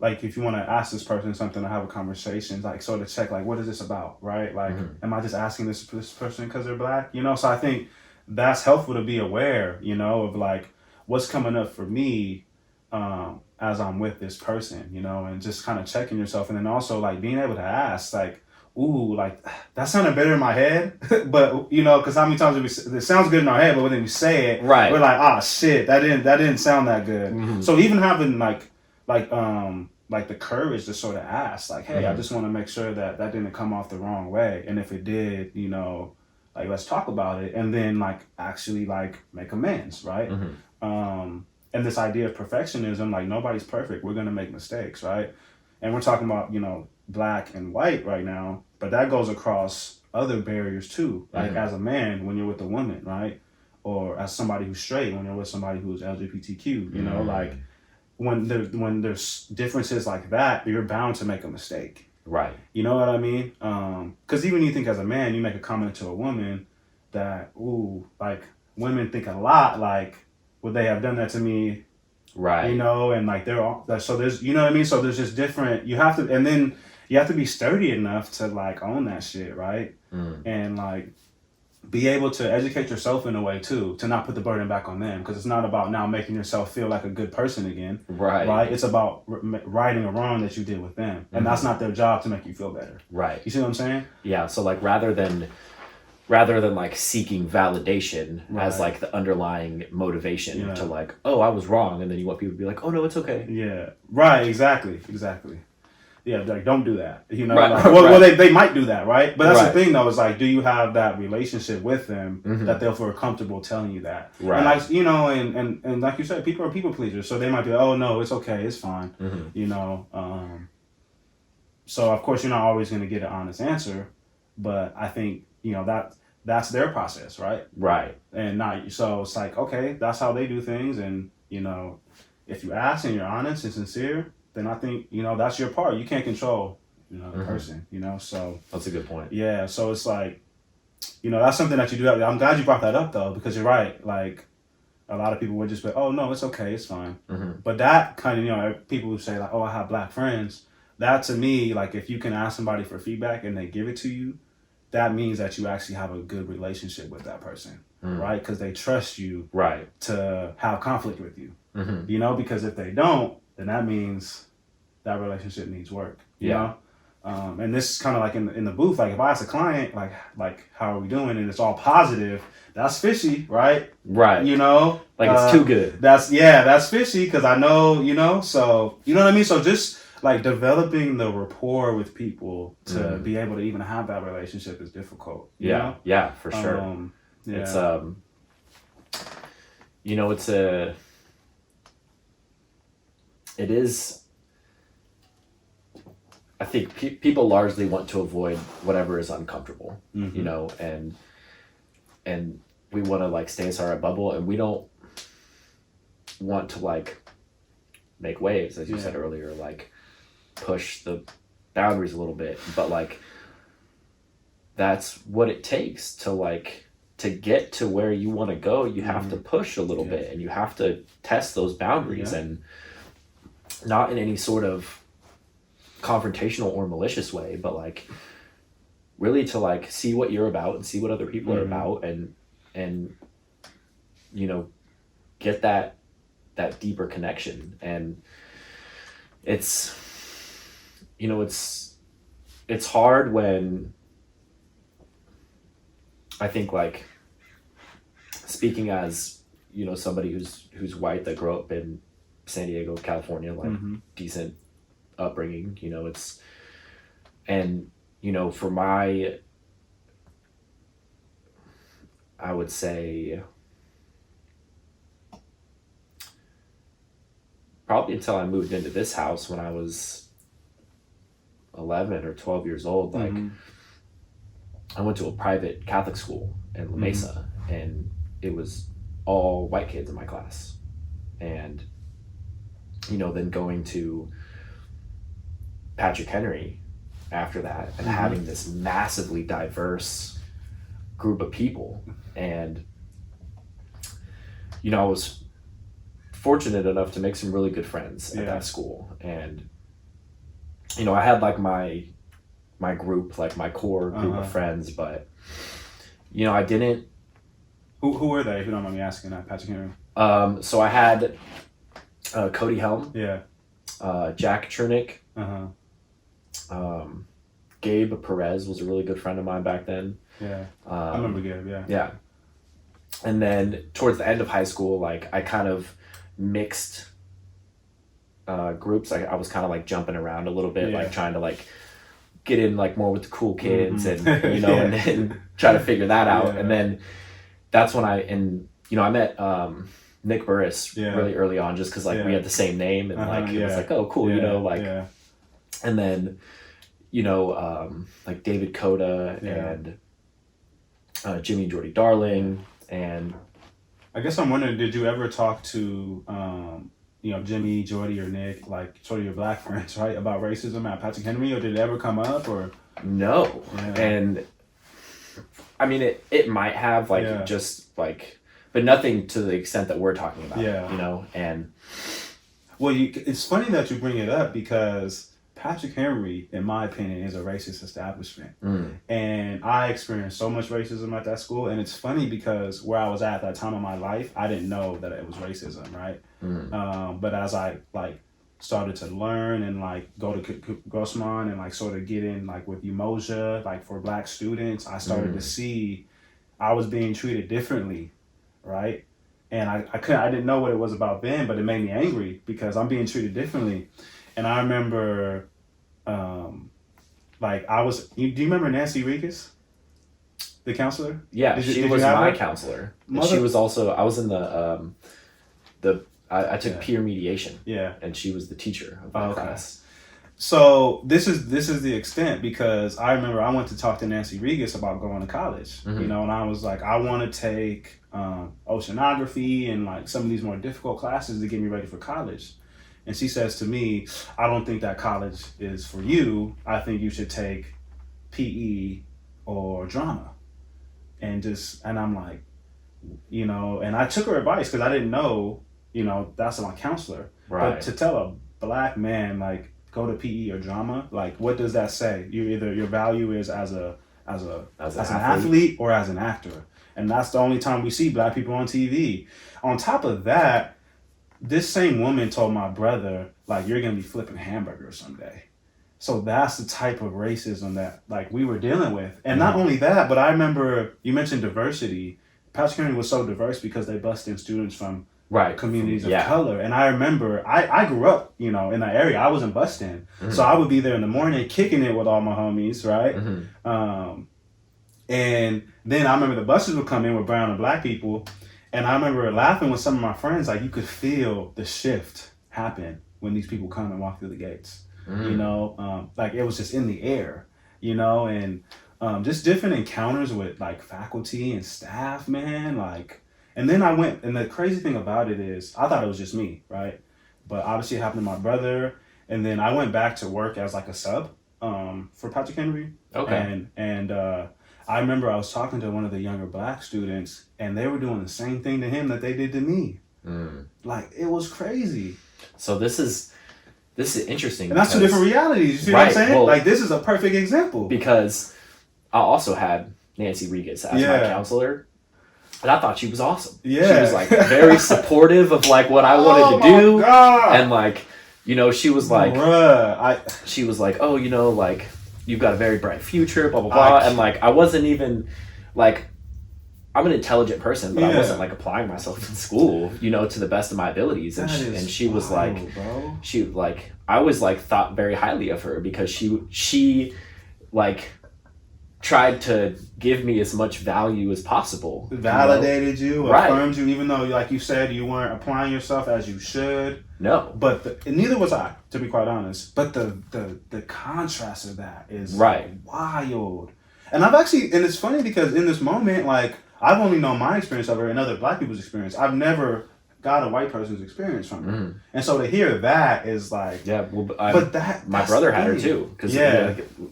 like, if you want to ask this person something or have a conversation, like sort of check like, what is this about, right? Like, am I just asking this person because they're black, So I think that's helpful to be aware, of like what's coming up for me as I'm with this person, and just kind of checking yourself, and then also like being able to ask like, ooh, like that sounded better in my head, but because how many times it sounds good in our head, but when we say it, right, we're like, ah, shit, that didn't sound that good. So even having like the courage to sort of ask, like, hey, I just want to make sure that didn't come off the wrong way, and if it did, like let's talk about it, and then like actually like make amends, right? And this idea of perfectionism, like nobody's perfect, we're gonna make mistakes, right? And we're talking about black and white right now, but that goes across other barriers too. Like as a man, when you're with a woman, right? Or as somebody who's straight, when you're with somebody who's LGBTQ, like when there's differences like that, you're bound to make a mistake. Right. You know what I mean? Because even you think as a man, you make a comment to a woman that, ooh, like women think a lot like, would they have done that to me? Right. And like they're all, so there's, you know what I mean? So there's just different, you have to, and then you have to be sturdy enough to like own that shit, right? And like be able to educate yourself in a way too, to not put the burden back on them, because it's not about now making yourself feel like a good person again. Right? It's about righting a wrong that you did with them, and that's not their job to make you feel better. Right. You see what I'm saying? Yeah. So like rather than like seeking validation as like the underlying motivation to like, oh, I was wrong, and then you want people to be like, oh no, it's okay. Yeah. Right. Exactly. Yeah, like don't do that. Right. Like, well, they might do that, right? But that's the thing though, is like, do you have that relationship with them that they'll feel comfortable telling you that? Right. And like, and like you said, people are people pleasers, so they might be like, oh no, it's okay, it's fine. So of course you're not always gonna get an honest answer, but I think, that's their process, right? Right. And not, so it's like, okay, that's how they do things, and if you ask and you're honest and sincere, then I think, that's your part. You can't control, the person, so. That's a good point. Yeah, so it's like, that's something that you do. I'm glad you brought that up though, because you're right. Like, a lot of people would just be, oh no, it's okay, it's fine. But that kind of, people who say like, oh, I have black friends, that to me, like if you can ask somebody for feedback and they give it to you, that means that you actually have a good relationship with that person, right? Because they trust you to have conflict with you, because if they don't, then that means that relationship needs work, you know? And this is kind of like in the booth, like if I ask a client, like how are we doing? And it's all positive, that's fishy, right? Right. Like it's too good. That's fishy, because I know, so, you know what I mean? So just like developing the rapport with people to be able to even have that relationship is difficult. You know? Yeah, for sure. It's it is, I think people largely want to avoid whatever is uncomfortable, and we want to like stay inside our bubble, and we don't want to like make waves, as you said earlier, like push the boundaries a little bit, but like that's what it takes to get to where you want to go. You have to push a little bit, and you have to test those boundaries, and not in any sort of confrontational or malicious way, but like really to like see what you're about and see what other people are about, and get that deeper connection. And it's it's hard when I think, like, speaking as somebody who's white that grew up in San Diego, California, like decent upbringing, And, for I would say probably until I moved into this house when I was 11 or 12 years old, like I went to a private Catholic school in La Mesa, and it was all white kids in my class. And, then going to Patrick Henry after that and having this massively diverse group of people. And, I was fortunate enough to make some really good friends at that school. And, I had like my group, like my core group of friends, but, I didn't. Who were they, if you don't mind me asking, at Patrick Henry? So I had Cody Helm. Yeah. Jack Chernick. Gabe Perez was a really good friend of mine back then. Yeah. I remember Gabe, yeah. Yeah. And then towards the end of high school, like I kind of mixed groups. I was kind of like jumping around a little bit, like trying to like get in like more with the cool kids and, and then try to figure that out. And then that's when I met Nick Burris really early on, just because like we had the same name and like it was like, oh cool, and then like David Coda and Jimmy and Jordy Darling. And I guess I'm wondering, did you ever talk to Jimmy, Jordy, or Nick, like sort of your black friends, right, about racism at Patrick Henry, or did it ever come up? Or no? And I mean, it might have just like, but nothing to the extent that we're talking about. And well, it's funny that you bring it up, because Patrick Henry, in my opinion, is a racist establishment. And I experienced so much racism at that school. And it's funny because where I was at that time of my life, I didn't know that it was racism, right? But as I started to learn and go to Grossman and sort of get in with Umoja, for black students, I started to see I was being treated differently, right? And I didn't know what it was about then, but it made me angry because I'm being treated differently. And I remember, do you remember Nancy Regas, the counselor? Yeah, she was my counselor. And she was also, I was in I took peer mediation. Yeah. And she was the teacher of my class. So this is the extent, because I remember I went to talk to Nancy Regas about going to college, and I was like, I want to take oceanography and some of these more difficult classes to get me ready for college. And she says to me, I don't think that college is for you. I think you should take PE or drama. And I'm like, and I took her advice because I didn't know, that's my counselor. Right. But to tell a black man, go to PE or drama, what does that say? Your value is as an athlete or as an actor. And that's the only time we see black people on TV. On top of that, this same woman told my brother, you're going to be flipping hamburgers someday. So that's the type of racism that, we were dealing with. And not only that, but I remember you mentioned diversity. Patrick Henry was so diverse because they bused in students from communities of color. And I remember, I grew up, in that area. I wasn't bused in. So I would be there in the morning kicking it with all my homies, right? And then I remember the buses would come in with brown and black people. And I remember laughing with some of my friends, you could feel the shift happen when these people come and walk through the gates. It was just in the air, and just different encounters with faculty and staff, man. And then I went, and the crazy thing about it is I thought it was just me, right? But obviously it happened to my brother. And then I went back to work as a sub for Patrick Henry. Okay. And I remember I was talking to one of the younger black students, and they were doing the same thing to him that they did to me. It was crazy. So this is interesting. And that's two different realities. You see what I'm saying? Well, this is a perfect example. Because I also had Nancy Regas as my counselor. And I thought she was awesome. Yeah. She was very supportive of what I wanted to do. God. And she was she was oh, you've got a very bright future, blah, blah, blah. And I wasn't even I'm an intelligent person, but I wasn't applying myself in school, to the best of my abilities. And she was bro. I always thought very highly of her because she like tried to give me as much value as possible. Validated you, right. Affirmed you, even though, like you said, you weren't applying yourself as you should. No. But neither was I, to be quite honest. But the contrast of that is wild. And I've actually, and it's funny because in this moment, like, I've only known my experience of it and other black people's experience. I've never got a white person's experience from it. Mm-hmm. And so to hear that is like... Yeah, well, my brother had her too. Because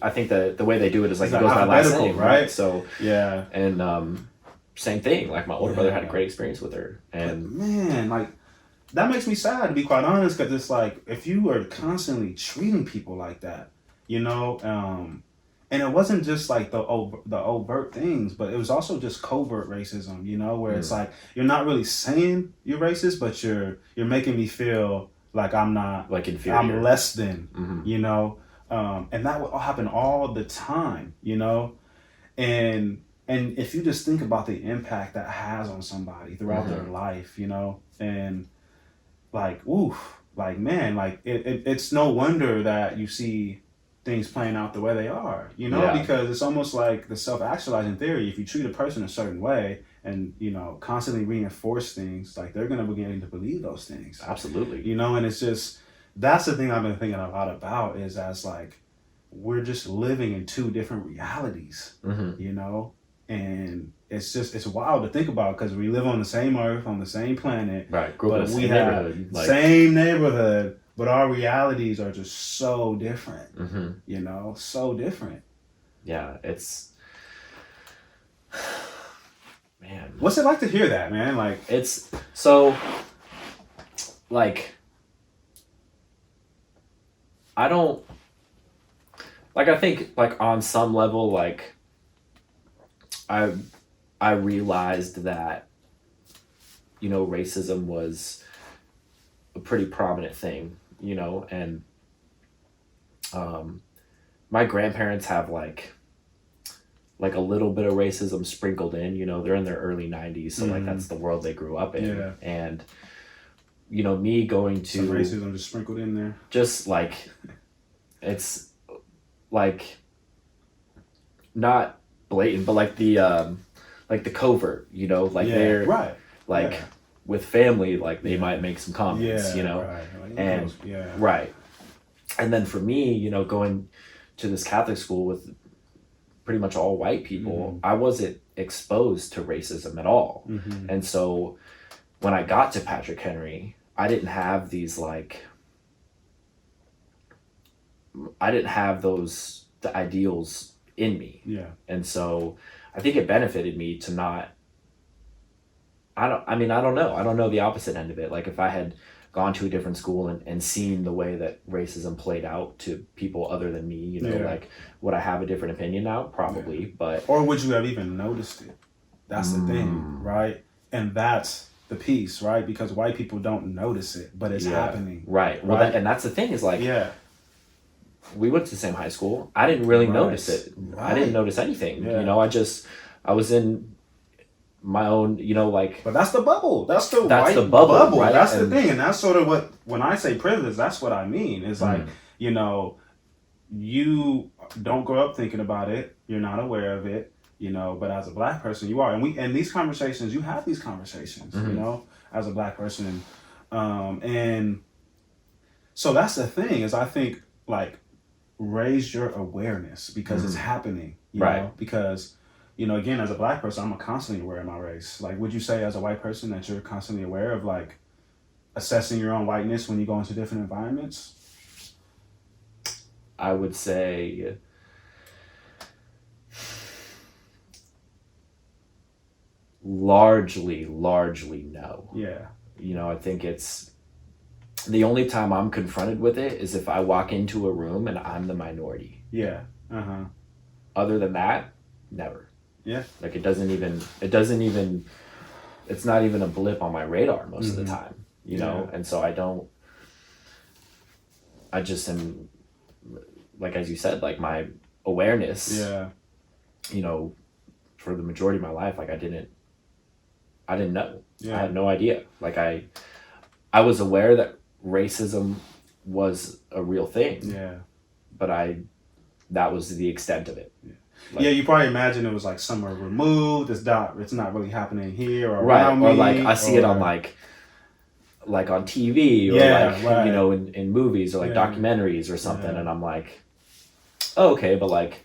I think the way they do it is like, it goes by last name, right? So, yeah. And same thing. Like, my older brother had a great experience with her. And but man, like, that makes me sad, to be quite honest, because it's like, if you are constantly treating people like that, you know... and it wasn't just like the overt things, but it was also just covert racism, you know, where it's like, you're not really saying you're racist, but you're making me feel like I'm not, like inferior. I'm less than, you know, and that would happen all the time, you know, and if you just think about the impact that has on somebody throughout their life, you know, and like, oof, like, man, like it's no wonder that you see things playing out the way they are, you know, because it's almost like the self-actualizing theory. If you treat a person a certain way and, you know, constantly reinforce things, like, they're going to begin to believe those things. Absolutely. You know, and it's just, that's the thing I've been thinking a lot about, is as like, we're just living in two different realities, you know, and it's just, it's wild to think about, because we live on the same earth, on the same planet, right? But we have same neighborhood. But our realities are just so different, you know, so different. Yeah, it's... Man. What's it like to hear that, man? Like, it's... So, like... I don't... Like, I think, like, on some level, like... I realized that, you know, racism was a pretty prominent thing, you know, and my grandparents have like a little bit of racism sprinkled in, you know, they're in their early 90s, so like that's the world they grew up in. And you know, me going to some racism just sprinkled in there, just like, it's like not blatant, but like the covert, you know, like they're right, like with family, like they might make some comments, you know, and right. And then for me, you know, going to this Catholic school with pretty much all white people, I wasn't exposed to racism at all. And so when I got to Patrick Henry, I didn't have these like, I didn't have those, the ideals in me. Yeah. And so I think it benefited me to not, I don't know. I don't know the opposite end of it. Like if I had gone to a different school and seen the way that racism played out to people other than me, you know, like would I have a different opinion now? Probably, but... Or would you have even noticed it? That's the thing, right? And that's the piece, right? Because white people don't notice it, but it's happening. Right. Well, and that's the thing is like... We went to the same high school. I didn't really notice it. I didn't notice anything. You know, I was in my own, you know, like... But that's the bubble. That's the bubble. Right? That's the thing. And that's sort of what, when I say privilege, that's what I mean. It's like, you know, you don't grow up thinking about it. You're not aware of it, you know, but as a black person, you are. And these conversations, you have these conversations, you know, as a black person. And so that's the thing, is I think, like, raise your awareness, because it's happening, you know, because, you know, again, as a black person, I'm constantly aware of my race. Like, would you say as a white person that you're constantly aware of, like, assessing your own whiteness when you go into different environments? I would say largely no. Yeah. You know, I think it's the only time I'm confronted with it is if I walk into a room and I'm the minority. Yeah. Other than that, never. Yeah. Like it's not even a blip on my radar most of the time, you know? And so I just am, like, as you said, like my awareness, you know, for the majority of my life, like I didn't know. I had no idea. Like I was aware that racism was a real thing. Yeah. But I that was the extent of it. Like, yeah, you probably imagine it was like somewhere removed. It's not really happening here or right, around or me, like I see it on like on TV or like right. you know in movies or like documentaries or something, and I'm like, oh, okay, but like,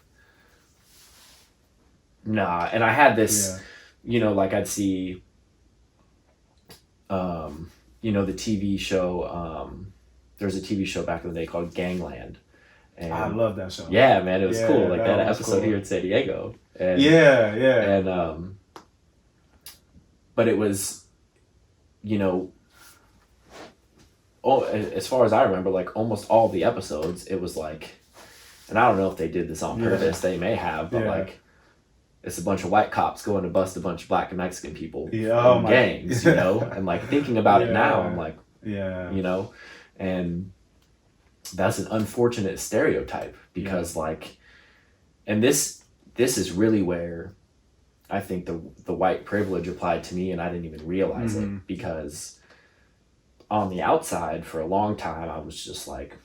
nah. And I had this, you know, like I'd see, you know, the TV show. There's a TV show back in the day called Gangland. And I love that show. Yeah, man, it was cool. Like that episode here in San Diego. And, And but it was, you know, as far as I remember, like almost all the episodes, it was like, and I don't know if they did this on purpose. They may have, but like, it's a bunch of white cops going to bust a bunch of black and Mexican people in gangs, you know, and like thinking about it now, I'm like, you know, and that's an unfortunate stereotype because like, and this is really where I think the white privilege applied to me, and I didn't even realize it, because on the outside for a long time I was just like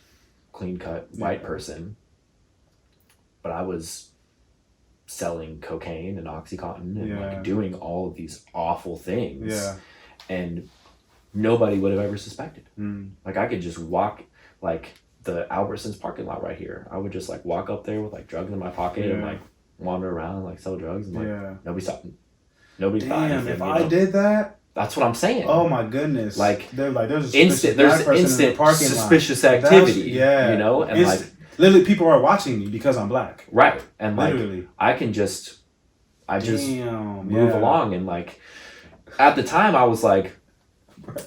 clean cut white person, but I was selling cocaine and OxyContin and like doing all of these awful things, and nobody would have ever suspected. Like I could just walk like the Albertsons parking lot right here. I would just like walk up there with like drugs in my pocket and like wander around and like sell drugs, and like nobody stopped. Nobody thought anything. If I did that, that's what I'm saying. Oh my goodness! Like there's instant suspicious activity. You know, and like literally people are watching me because I'm black. Right, and like I just move along, and like at the time I was like,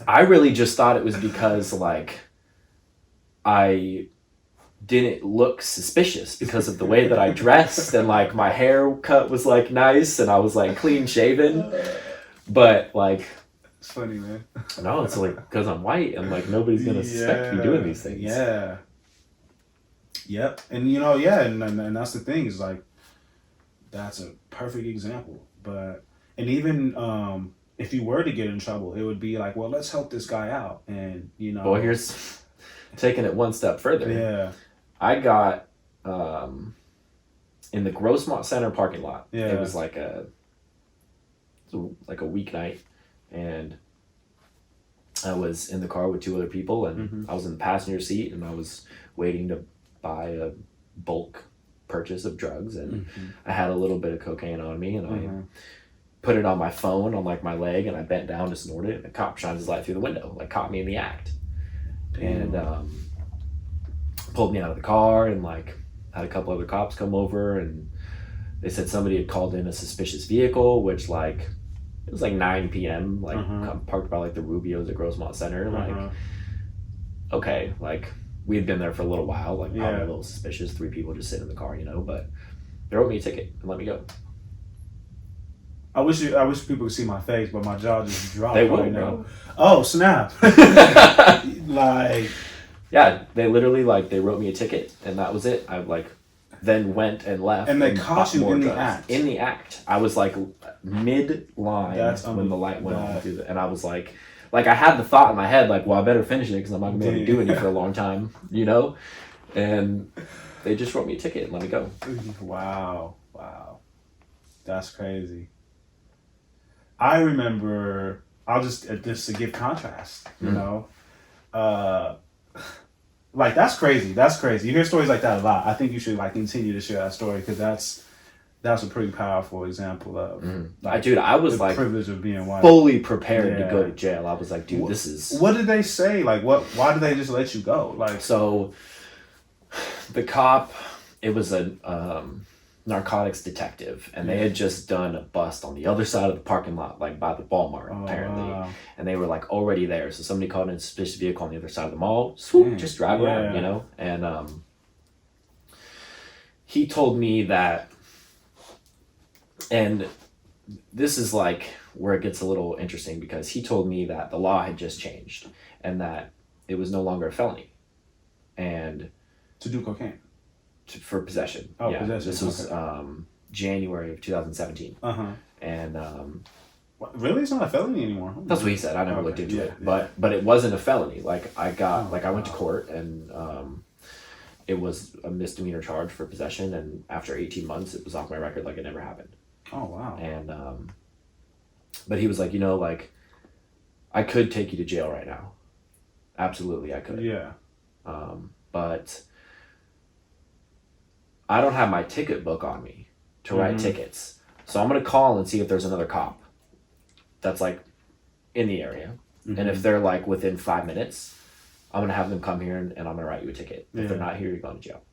I really just thought it was because like I didn't look suspicious because of the way that I dressed, and like my haircut was like nice and I was like clean shaven, but like it's funny, man. No, it's like because I'm white and like nobody's gonna suspect me doing these things. Yep. And you know, and that's the thing, is like that's a perfect example. But and even if you were to get in trouble, it would be like, well, let's help this guy out. And you know, well, here's taking it one step further. I got in the Grossmont Center parking lot. It was like a weeknight, and I was in the car with two other people, and I was in the passenger seat, and I was waiting to buy a bulk purchase of drugs, and I had a little bit of cocaine on me, and I put it on my phone on like my leg, and I bent down to snort it, and the cop shines his light through the window, like caught me in the act. And pulled me out of the car, and like had a couple other cops come over, and they said somebody had called in a suspicious vehicle, which like it was like 9 p.m. like parked by like the Rubios at Grossmont Center. Like okay, like we had been there for a little while, like probably a little suspicious, 3 people just sitting in the car, you know, but they wrote me a ticket and let me go. I wish people could see my face, but my jaw just dropped. They will, bro. Oh snap! Like, yeah, they literally like they wrote me a ticket, and that was it. I like then went and left. And they caught you in the act. In the act, I was like mid line when the light went on through and I was like I had the thought in my head like, well, I better finish it because I'm not gonna be able to do anything for a long time, you know. And they just wrote me a ticket and let me go. Wow, that's crazy. I remember, I'll just to give contrast, you know, like that's crazy. You hear stories like that a lot. I think you should like continue to share that story, because that's a pretty powerful example of, like, dude, I was the like privilege of being white, fully prepared to go to jail. I was like, dude, this is. What did they say? Like, why did they just let you go? Like, so the cop, it was a narcotics detective, and they had just done a bust on the other side of the parking lot, like by the Walmart, apparently. And they were like already there, so somebody called in a suspicious vehicle on the other side of the mall. Swoop, just drive around, you know. And he told me that, and this is like where it gets a little interesting, because he told me that the law had just changed and that it was no longer a felony, and to do cocaine. For possession. Possession. This was January of 2017. And really, it's not a felony anymore. That's what he said. I never looked into it, but it wasn't a felony. Like I got I went to court, and it was a misdemeanor charge for possession, and after 18 months, it was off my record like it never happened. Oh, wow. And, but he was like, like, I could take you to jail right now. Absolutely, I could. Yeah. But I don't have my ticket book on me to write tickets. So I'm going to call and see if there's another cop that's like in the area. And if they're like within 5 minutes, I'm going to have them come here and I'm going to write you a ticket. If they're not here, you're going to jail.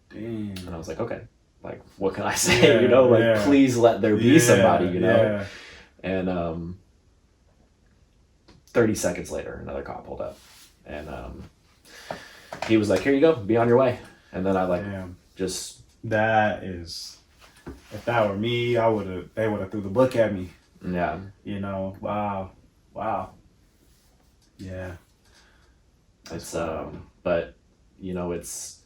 Damn. And I was like, okay, like, what can I say? Please let there be somebody, Yeah. And 30 seconds later, another cop pulled up. And he was like, here you go, be on your way. And then I just... That is... If that were me, they would have threw the book at me. Yeah. Wow. Yeah. It's but it's,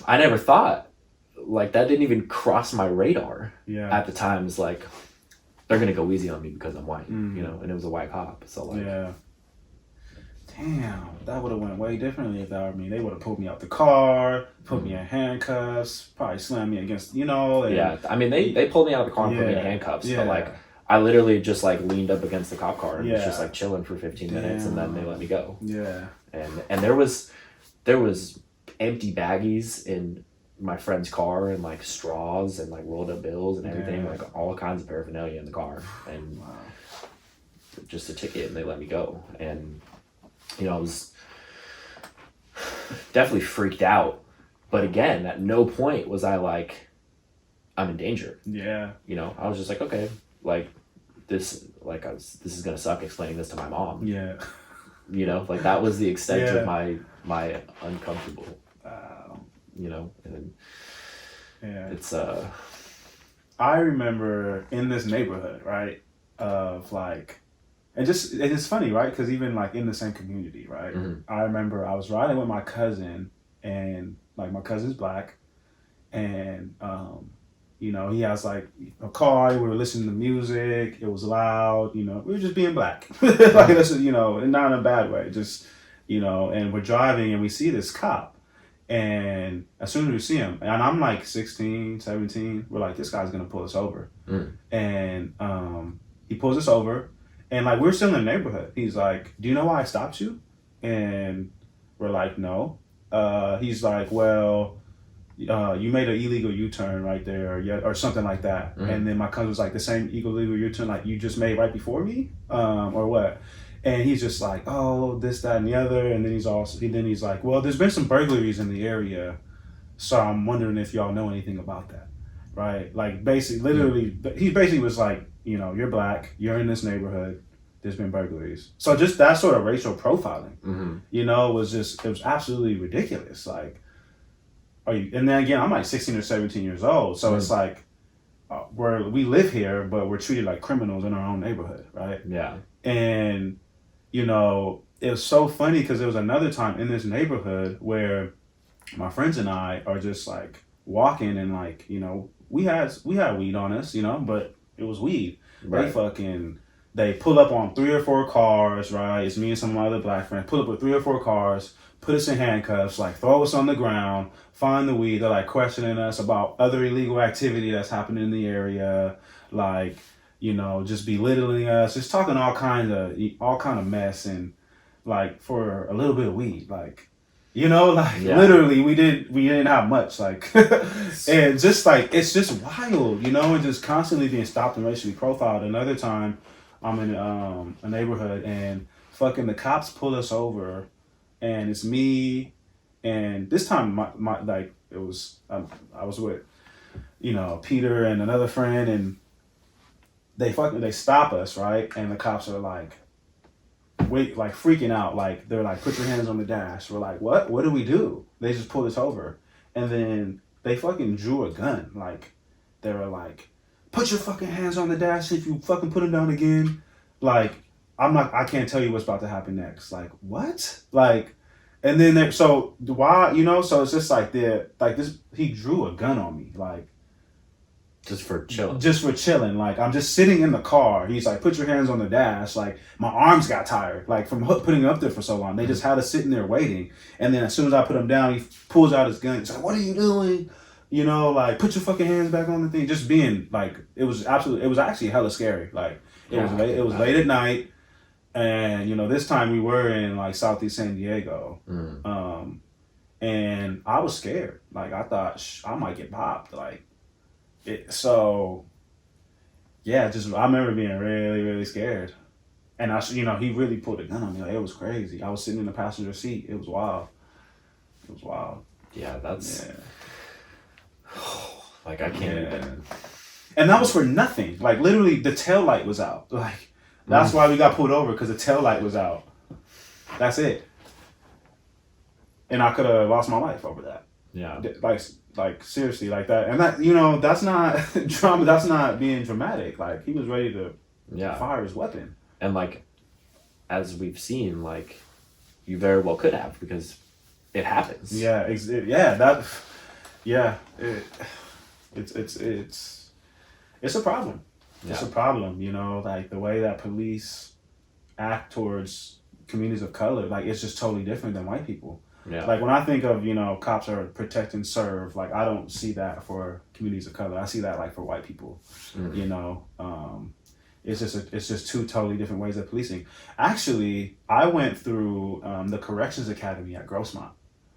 I never thought, like, that didn't even cross my radar at the time. It's like, they're gonna go easy on me because I'm white, and it was a white cop. So like, yeah. Damn, that would have went way differently if that were me. They would have pulled me out the car, put me in handcuffs, probably slammed me against, yeah. I mean, they pulled me out of the car and put me in handcuffs, but like, I literally just like leaned up against the cop car and was just like chilling for 15 minutes, and then they let me go. Yeah. And there was empty baggies in my friend's car, and like straws and like rolled up bills and everything, like all kinds of paraphernalia in the car, and just a ticket, and they let me go. And I was definitely freaked out, but again, at no point was I like, I'm in danger. Yeah. I was just like, okay, like this is gonna suck explaining this to my mom. Yeah. Like that was the extent of my uncomfortable. And it's I remember in this neighborhood, right, of like, and it's funny, right, because even like in the same community, right, I remember I was riding with my cousin, and like my cousin's black, and he has like a car. We were listening to music. It was loud. We were just being black, like that's and not in a bad way. Just and we're driving and we see this cop, and as soon as we see him, and I'm like 16, 17, we're like, this guy's gonna pull us over, and he pulls us over, and like we're still in the neighborhood. He's like, do you know why I stopped you? And we're like, no. He's like, well, you made an illegal U-turn right there, or something like that. And then my cousin was like, the same illegal U-turn like you just made right before me, or what? And he's just like, oh, this, that, and the other. And then he's like, well, there's been some burglaries in the area, so I'm wondering if y'all know anything about that, right? Like basically, literally, he basically was like, you're black, you're in this neighborhood, there's been burglaries. So just that sort of racial profiling, it was absolutely ridiculous. Like, and then again, I'm like 16 or 17 years old, so it's like we live here, but we're treated like criminals in our own neighborhood, right? Yeah. And it was so funny because there was another time in this neighborhood where my friends and I are just like walking, and like we had weed on us, but it was weed. Right. They pull up on 3 or 4 cars, right? It's me and some of my other black friends. Pull up with 3 or 4 cars, put us in handcuffs, like throw us on the ground, find the weed. They're like questioning us about other illegal activity that's happening in the area, like, just belittling us, just talking all kind of mess, and like for a little bit of weed, like, literally we didn't have much, like, and just like, it's just wild, and just constantly being stopped and racially profiled. Another time, I'm in a neighborhood, and fucking the cops pull us over, and it's me, and this time my like it was I was with Peter and another friend, and they stop us, right, and the cops are like, wait, like freaking out, like they're like, put your hands on the dash. We're like, what do we do? They just pulled us over, and then they fucking drew a gun. Like, they were like, put your fucking hands on the dash. If you fucking put them down again, like, I can't tell you what's about to happen next. Like, what? Like, and then so why, so it's just like this, he drew a gun on me, like, Just for chilling. Just for chilling. Like, I'm just sitting in the car. He's like, put your hands on the dash. Like, my arms got tired, like, from putting him up there for so long. They just had us sitting there waiting. And then as soon as I put him down, he pulls out his gun. He's like, what are you doing? You know, like, put your fucking hands back on the thing. Just being, like, it was actually hella scary. Like, it was late at night. And, you know, this time we were in, like, Southeast San Diego. And I was scared. Like, I thought, I might get popped. Like, I remember being really, really scared. And he really pulled a gun on me. Like, it was crazy. I was sitting in the passenger seat. It was wild. Yeah, that's... Like, I can't even... And that was for nothing. Like, literally, the tail light was out. Like, that's why we got pulled over, because the tail light was out. That's it. And I could have lost my life over that. Yeah. Like seriously, like that. And that, that's not drama. That's not being dramatic. Like, he was ready to fire his weapon. And, like, as we've seen, like, you very well could have, because it happens. It's a problem. Yeah. It's a problem, like, the way that police act towards communities of color, like, it's just totally different than white people. Yeah. Like, when I think of, cops are protect and serve, like, I don't see that for communities of color. I see that, like, for white people. It's just two totally different ways of policing. Actually, I went through the Corrections Academy at Grossmont.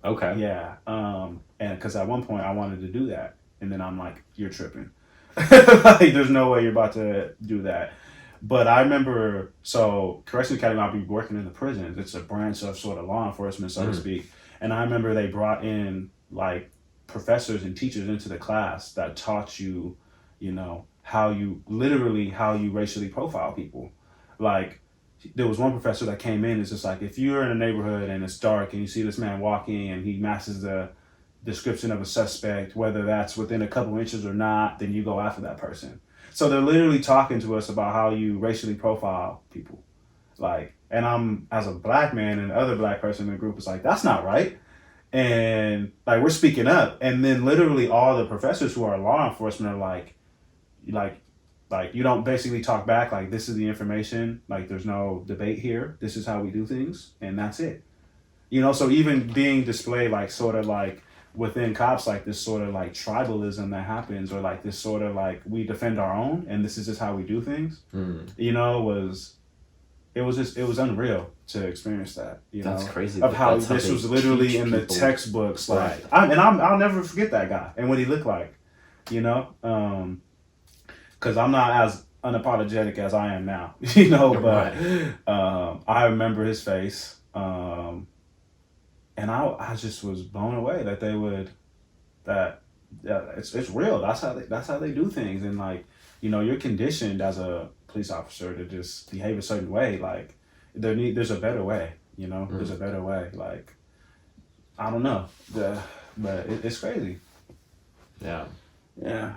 Okay. Yeah. And because at one point I wanted to do that, and then I'm like, you're tripping. Like, there's no way you're about to do that. But I remember, so Corrections Academy, I'll be working in the prisons. It's a branch of sort of law enforcement, so to speak. And I remember they brought in, like, professors and teachers into the class that taught you, how you racially profile people. Like, there was one professor that came in, it's just like, if you're in a neighborhood and it's dark and you see this man walking and he matches the description of a suspect, whether that's within a couple inches or not, then you go after that person. So they're literally talking to us about how you racially profile people. Like, and I'm, as a black man and other black person in the group, is like, that's not right. And, like, we're speaking up. And then literally all the professors who are law enforcement are like, you don't basically talk back. Like, this is the information. Like, there's no debate here. This is how we do things. And that's it. So even being displayed, like, sort of like, within cops, like, this sort of like tribalism that happens, or like this sort of like, we defend our own and this is just how we do things, it was unreal to experience that, that's crazy. Of how this was literally in the textbooks. Like, right. I'll never forget that guy and what he looked like, because I'm not as unapologetic as I am now, but I remember his face. And I just was blown away that they would, it's real. That's how they do things. And, like, you're conditioned as a police officer to just behave a certain way. Like, there's a better way, there's a better way. Like, I don't know, but it's crazy. Yeah. Yeah.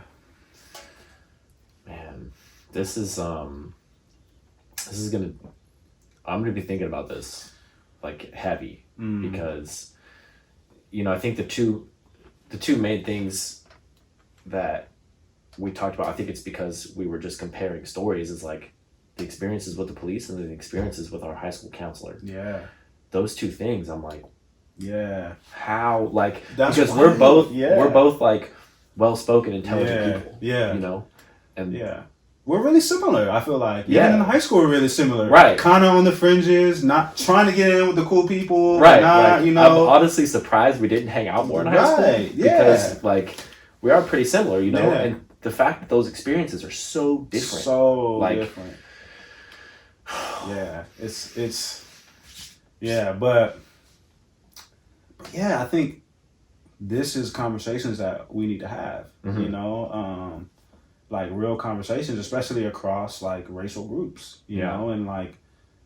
Man, this is I'm gonna be thinking about this, like, heavy. Because, I think the two main things that we talked about, I think it's because we were just comparing stories, is like the experiences with the police and the experiences with our high school counselor. Yeah. Those two things, I'm like, yeah. How, like, that's because we're both like well-spoken, intelligent people. Yeah. And we're really similar, I feel like. Even in high school, we're really similar. Right. Kind of on the fringes, not trying to get in with the cool people. Right. Not, I'm honestly surprised we didn't hang out more in high school. Yeah. Because, like, we are pretty similar, and the fact that those experiences are so different. So, like, different. Yeah. But I think this is conversations that we need to have, like, real conversations, especially across, like, racial groups, and, like,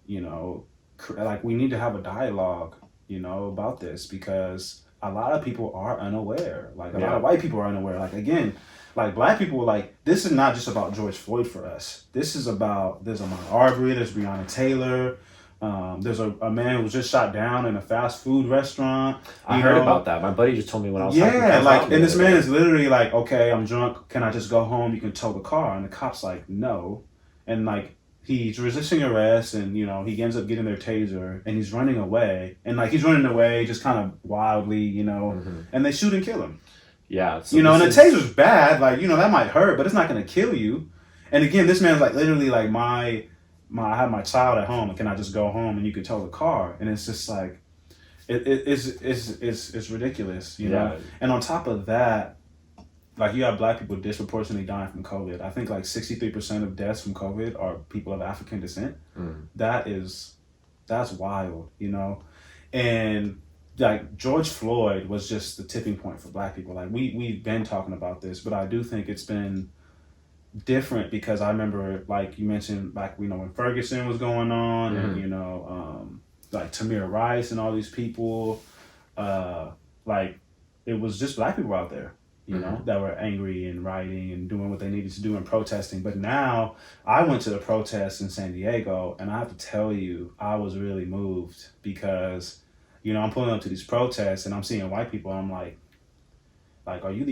like, we need to have a dialogue, about this, because a lot of people are unaware. Like, a lot of white people are unaware. Like, again, like, black people, like, this is not just about George Floyd for us. This is about, there's Ahmaud Arbery, there's Breonna Taylor, There's a man who was just shot down in a fast food restaurant. I heard about that. My buddy just told me when I was yeah, like, and this man is literally like, okay, I'm drunk. Can I just go home? You can tow the car. And the cop's like, no. And like, he's resisting arrest, and you know, he ends up getting their taser, and he's running away, and like he's running away just kind of wildly, you know, and they shoot and kill him. Yeah, so you know, and the taser's bad, like, you know, that might hurt, but it's not gonna kill you. And again, this man's like literally like I have my child at home, and can I just go home and you can tow the car? And it's just like it's ridiculous, you know. And on top of that, like, you have Black people disproportionately dying from COVID. I think like 63% of deaths from COVID are people of African descent. That's wild, you know. And like, George Floyd was just the tipping point for Black people. Like, we've been talking about this, but I do think it's been different because I remember, like you mentioned, like, you know, when Ferguson was going on, and you know, like Tamir Rice and all these people, like, it was just Black people out there, you know, that were angry and rioting and doing what they needed to do and protesting. But now I went to the protests in San Diego, and I have to tell you, I was really moved because, you know, I'm pulling up to these protests and I'm seeing white people, and I'm like, are you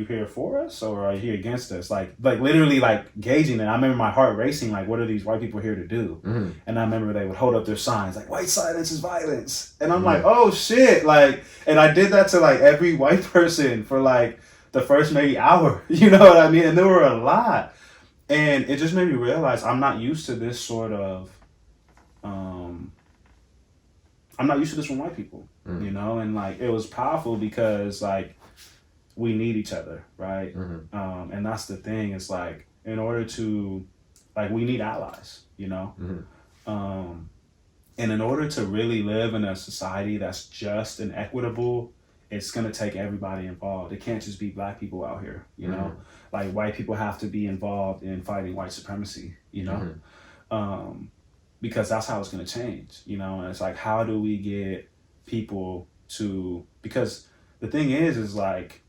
here for us, or are you here against us? Like literally like gauging it. I remember my heart racing, like, what are these white people here to do? And I remember they would hold up their signs like, white silence is violence. And I'm like, oh shit. Like, and I did that to like every white person for like the first maybe hour, you know what I mean? And there were a lot. And it just made me realize I'm not used to this sort of, I'm not used to this from white people, you know? And like, it was powerful because like, we need each other, right? And that's the thing. It's like, in order to, like, we need allies, you know? And in order to really live in a society that's just and equitable, it's going to take everybody involved. It can't just be Black people out here, you know? Like, white people have to be involved in fighting white supremacy, you know? Because that's how it's going to change, you know? And it's like, how do we get people to, because the thing is like,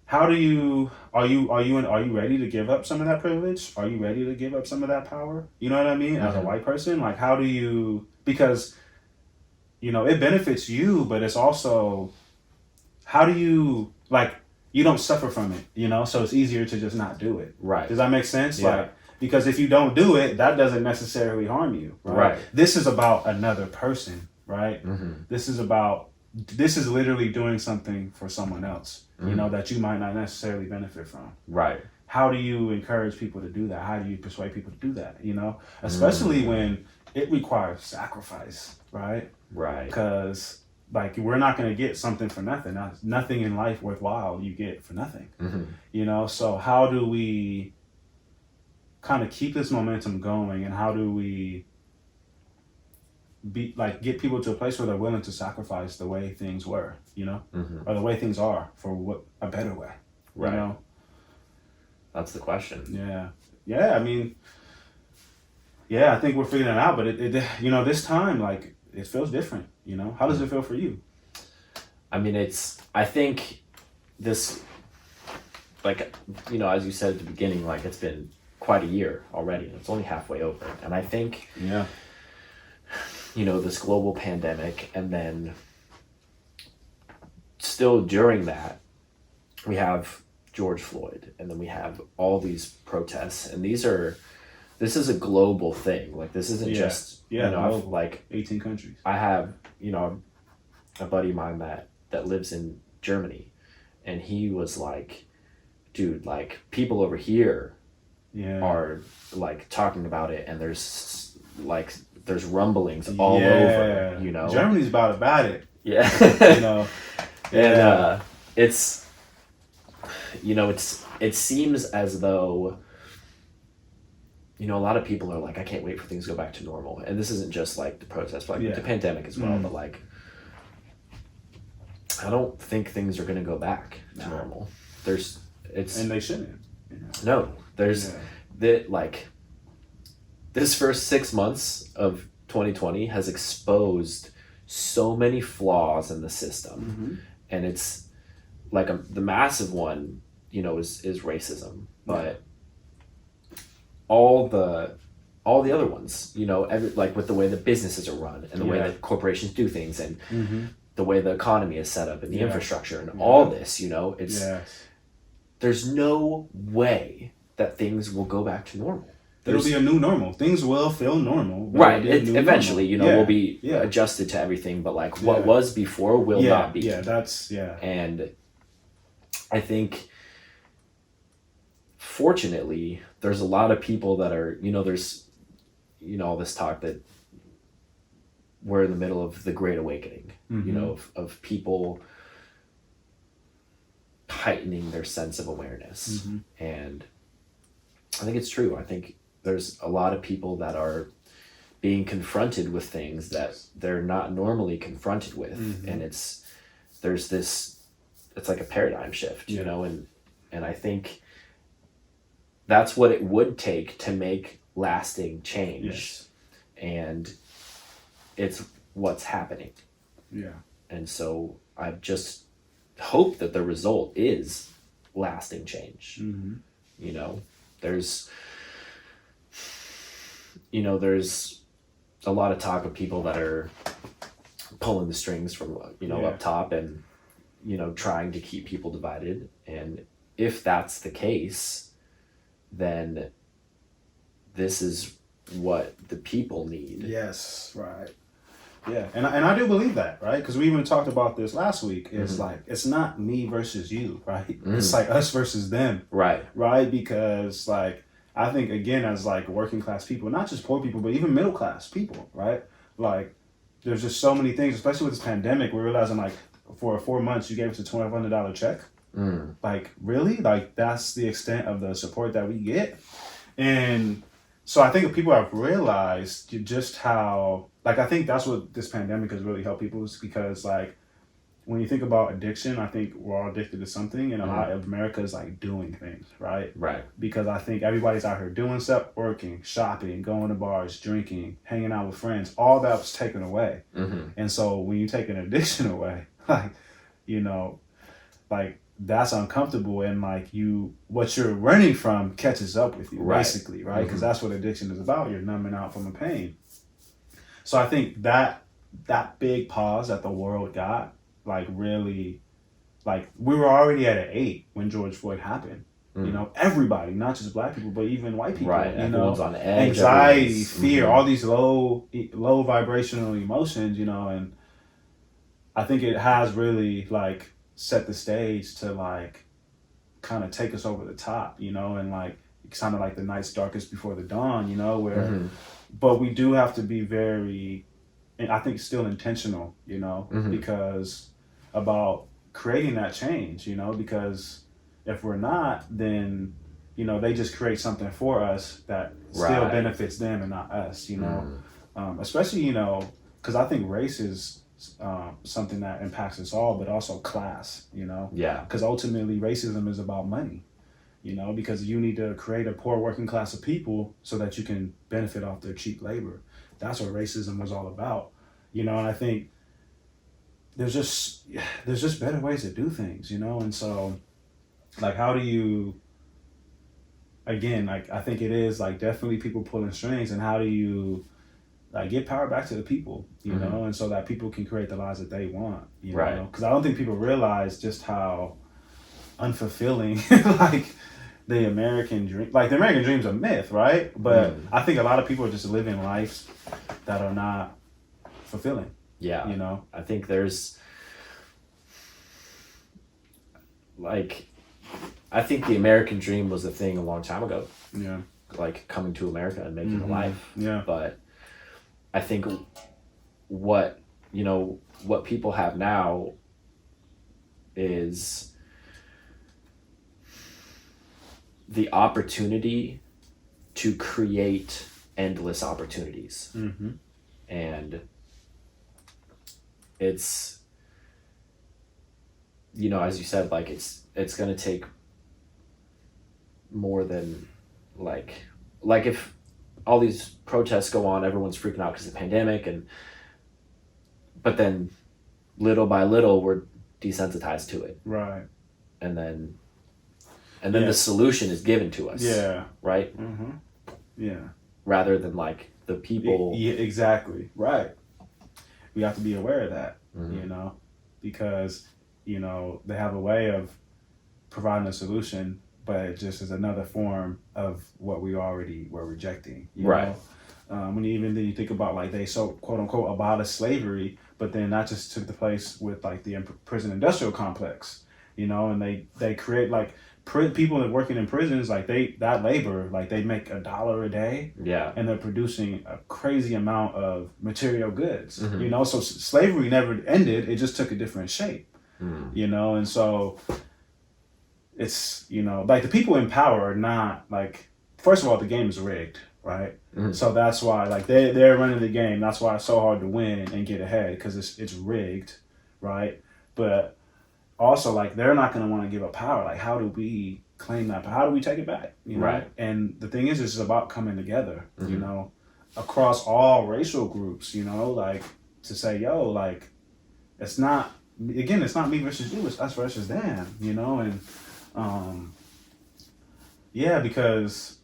how do you, are you ready to give up some of that privilege? Are you ready to give up some of that power? You know what I mean? As a white person, like, how do you, because, you know, it benefits you, but it's also, how do you, like, you don't suffer from it, you know? So it's easier to just not do it. Right. Does that make sense? Yeah. Like, because if you don't do it, that doesn't necessarily harm you, right? This is about another person, right? This is literally doing something for someone else, you know, that you might not necessarily benefit from. Right. How do you encourage people to do that? How do you persuade people to do that, you know? Especially when it requires sacrifice, right? Right. Because, like, we're not going to get something for nothing. Nothing in life worthwhile you get for nothing, you know? So how do we kind of keep this momentum going, and how do we get people to a place where they're willing to sacrifice the way things were, you know, or the way things are for a better way, right? You know? That's the question. Yeah. I mean, I think we're figuring it out, but it you know, this time, like, it feels different, you know? How does it feel for you? I mean, I think this, like, you know, as you said at the beginning, like, it's been quite a year already, and it's only halfway over. And I think, you know, this global pandemic, and then still during that, we have George Floyd, and then we have all these protests, and this is a global thing. Like, this isn't just, you know, like 18 countries. I have, you know, a buddy of mine that lives in Germany, and he was like, dude, like, people over here are like talking about it, and there's rumblings all over, you know. Germany's about it. Yeah. You know. And it's, you know, it seems as though, you know, a lot of people are like, I can't wait for things to go back to normal. And this isn't just like the protests, but like the pandemic as well. But like, I don't think things are going to go back to normal. And they shouldn't. No, this first 6 months of 2020 has exposed so many flaws in the system. And it's like the massive one, you know, is racism, but all the all the other ones, you know, like with the way that businesses are run and the way that corporations do things and the way the economy is set up and the infrastructure and all this, you know, it's there's no way that things will go back to normal. It'll be a new normal. Things will feel normal. Right. Eventually, you know, we'll be adjusted to everything, but like what was before will not be. And I think, fortunately, there's a lot of people that are, you know, there's, you know, all this talk that we're in the middle of the Great Awakening, you know, of people heightening their sense of awareness. And I think it's true. I think there's a lot of people that are being confronted with things that they're not normally confronted with. And there's this, it's like a paradigm shift, you know, and I think that's what it would take to make lasting change. And it's what's happening. And so I just hope that the result is lasting change. You know, there's a lot of talk of people that are pulling the strings from, you know, up top and, you know, trying to keep people divided. And if that's the case, then this is what the people need. Yes, right. Yeah, and I do believe that, right? Because we even talked about this last week. It's like, it's not me versus you, right? It's like us versus them. Right. Because like, I think, again, as like working class people, not just poor people, but even middle class people, right? Like, there's just so many things, especially with this pandemic, we're realizing like for 4 months, you gave us a $2,500 check. Like, really? Like, that's the extent of the support that we get. And so I think people have realized just how, like, I think that's what this pandemic has really helped people, is because, like, when you think about addiction, I think we're all addicted to something, and a lot of America is like doing things, right? Right. Because I think everybody's out here doing stuff, working, shopping, going to bars, drinking, hanging out with friends. All that was taken away. And so when you take an addiction away, like, you know, like, that's uncomfortable, and like what you're running from catches up with you, basically, right? Because that's what addiction is about. You're numbing out from the pain. So I think that big pause that the world got, like, really, like, we were already at an 8 when George Floyd happened. You know, everybody, not just black people, but even white people. Right. You know, on edge, anxiety, fear, all these low vibrational emotions. You know, and I think it has really like set the stage to like kind of take us over the top. You know, and like it's kind of like the night's darkest before the dawn. You know, where, but we do have to be very, and I think still intentional. You know, because about creating that change. You know, because if we're not, then, you know, they just create something for us that still benefits them and not us, you know. Especially, you know, because I think race is something that impacts us all, but also class, you know. Yeah. Because ultimately racism is about money, you know, because you need to create a poor working class of people so that you can benefit off their cheap labor. That's what racism was all about, you know. And I think there's just better ways to do things, you know. And so, like, how do you, again, like, I think it is, like, definitely people pulling strings, and how do you, like, get power back to the people, you know, and so that people can create the lives that they want, you know? Because I don't think people realize just how unfulfilling, like, the American dream, like, the American dream's a myth, right? But I think a lot of people are just living lives that are not fulfilling. Yeah. You know? I think there's, like, I think the American dream was a thing a long time ago. Yeah. Like coming to America and making a life. Yeah. But I think what people have now is the opportunity to create endless opportunities. And it's, you know, as you said, like, it's going to take more than like if all these protests go on, everyone's freaking out because of the pandemic, but then little by little we're desensitized to it, right? And then the solution is given to us, right? Yeah. rather than like the people. Yeah, exactly. Right. We have to be aware of that, Mhm. you know, because, they have a way of providing a solution, but it just is another form of what we already were rejecting. Right. When you think about like they so quote unquote abolished slavery, but then that just took the place with like the prison industrial complex, and they create like people that working in prisons, like that labor, like they make $1 a day, Yeah. and they're producing a crazy amount of material goods. Mhm. So slavery never ended; it just took a different shape. Mm. And so it's like the people in power are not like, first of all, the game is rigged, right? Mhm. So that's why like they're running the game. That's why it's so hard to win and get ahead, because it's rigged, right? But also like they're not going to want to give up power. Like, how do we claim that? How do we take it back? Right. And the thing is, it's about coming together. Mhm. Across all racial groups. Like to say, yo, like it's not me versus you. It's us versus them. And yeah, because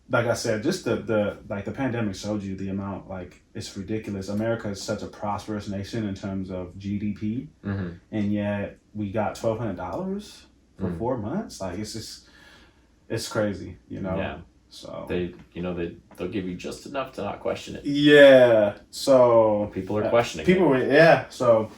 like I said, just the pandemic showed you the amount, like it's ridiculous. America is such a prosperous nation in terms of GDP, Mhm. and yet we got $1,200 for 4 months. Like it's crazy, Yeah. So they'll give you just enough to not question it. Yeah. So People are questioning it. Yeah. So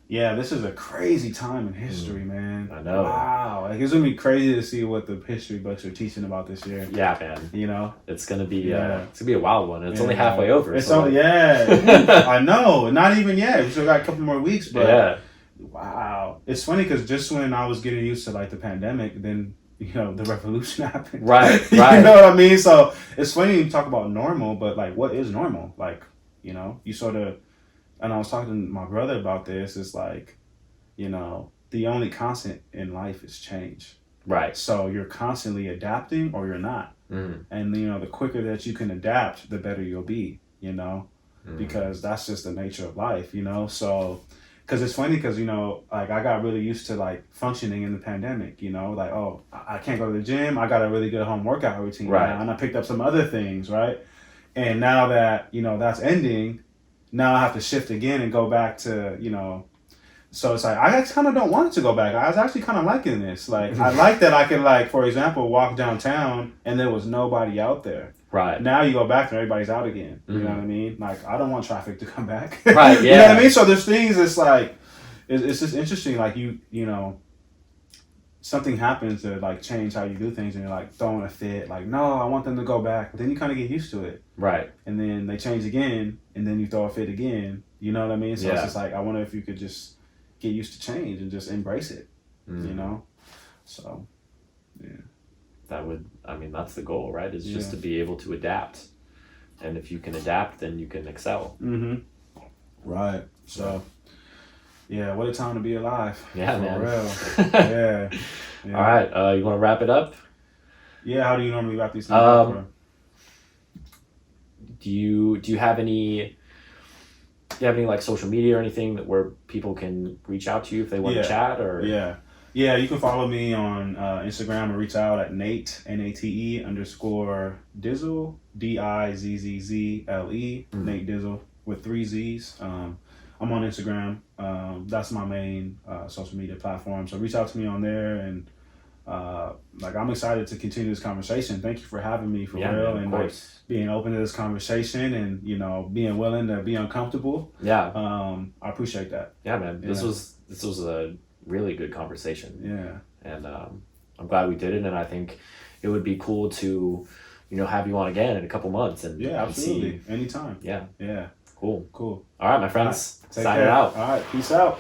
yeah, this is a crazy time in history, man. I know. Wow. Like, it's gonna be crazy to see what the history books are teaching about this year. Yeah, man. It's gonna be a wild one. It's only halfway over. It's only I know. Not even yet. We still got a couple more weeks, but yeah. Wow. It's funny because just when I was getting used to like the pandemic, then the revolution happened. Right. You know what I mean? So it's funny you talk about normal, but like, what is normal? Like, you sort of. And I was talking to my brother about this. It's like, the only constant in life is change. Right. So you're constantly adapting or you're not. Mm. And, the quicker that you can adapt, the better you'll be, because that's just the nature of life, So, because it's funny because, like I got really used to like functioning in the pandemic, like, oh, I can't go to the gym. I got a really good home workout routine now. And I picked up some other things, right? And now that, that's ending, now I have to shift again and go back to, so it's like, I kind of don't want it to go back. I was actually kind of liking this. Like, I like that I could, like, for example, walk downtown and there was nobody out there. Right. Now you go back and everybody's out again. You know what I mean? Like, I don't want traffic to come back. Right, yeah. You know what I mean? So there's things, it's like, it's just interesting. Like, something happens to like change how you do things, and you're like throwing a fit, like, no, I want them to go back. But then you kind of get used to it, right? And then they change again, and then you throw a fit again. You know what I mean? So it's just like, I wonder if you could just get used to change and just embrace it. So that's the goal, right? Is just to be able to adapt, and if you can adapt, then you can excel. Right. So yeah, what a time to be alive. Yeah, for man. Real. Yeah. All right, you want to wrap it up? Yeah. How do you normally wrap these things up? Do you have any like social media or anything where people can reach out to you if they want to chat? Or yeah, you can follow me on Instagram or reach out at Nate NATE _ Dizzle DIZZZLE Nate Dizzle with 3 Z's. I'm on Instagram. That's my main social media platform. So reach out to me on there, and I'm excited to continue this conversation. Thank you for having me, for real, and like being open to this conversation, and being willing to be uncomfortable. Yeah. I appreciate that. Yeah, man. This was a really good conversation. Yeah. And I'm glad we did it, and I think it would be cool to have you on again in a couple months. And absolutely. See. Anytime. Yeah. Yeah. Cool. All right, my friends. Take Signing care. out. All right. Peace out.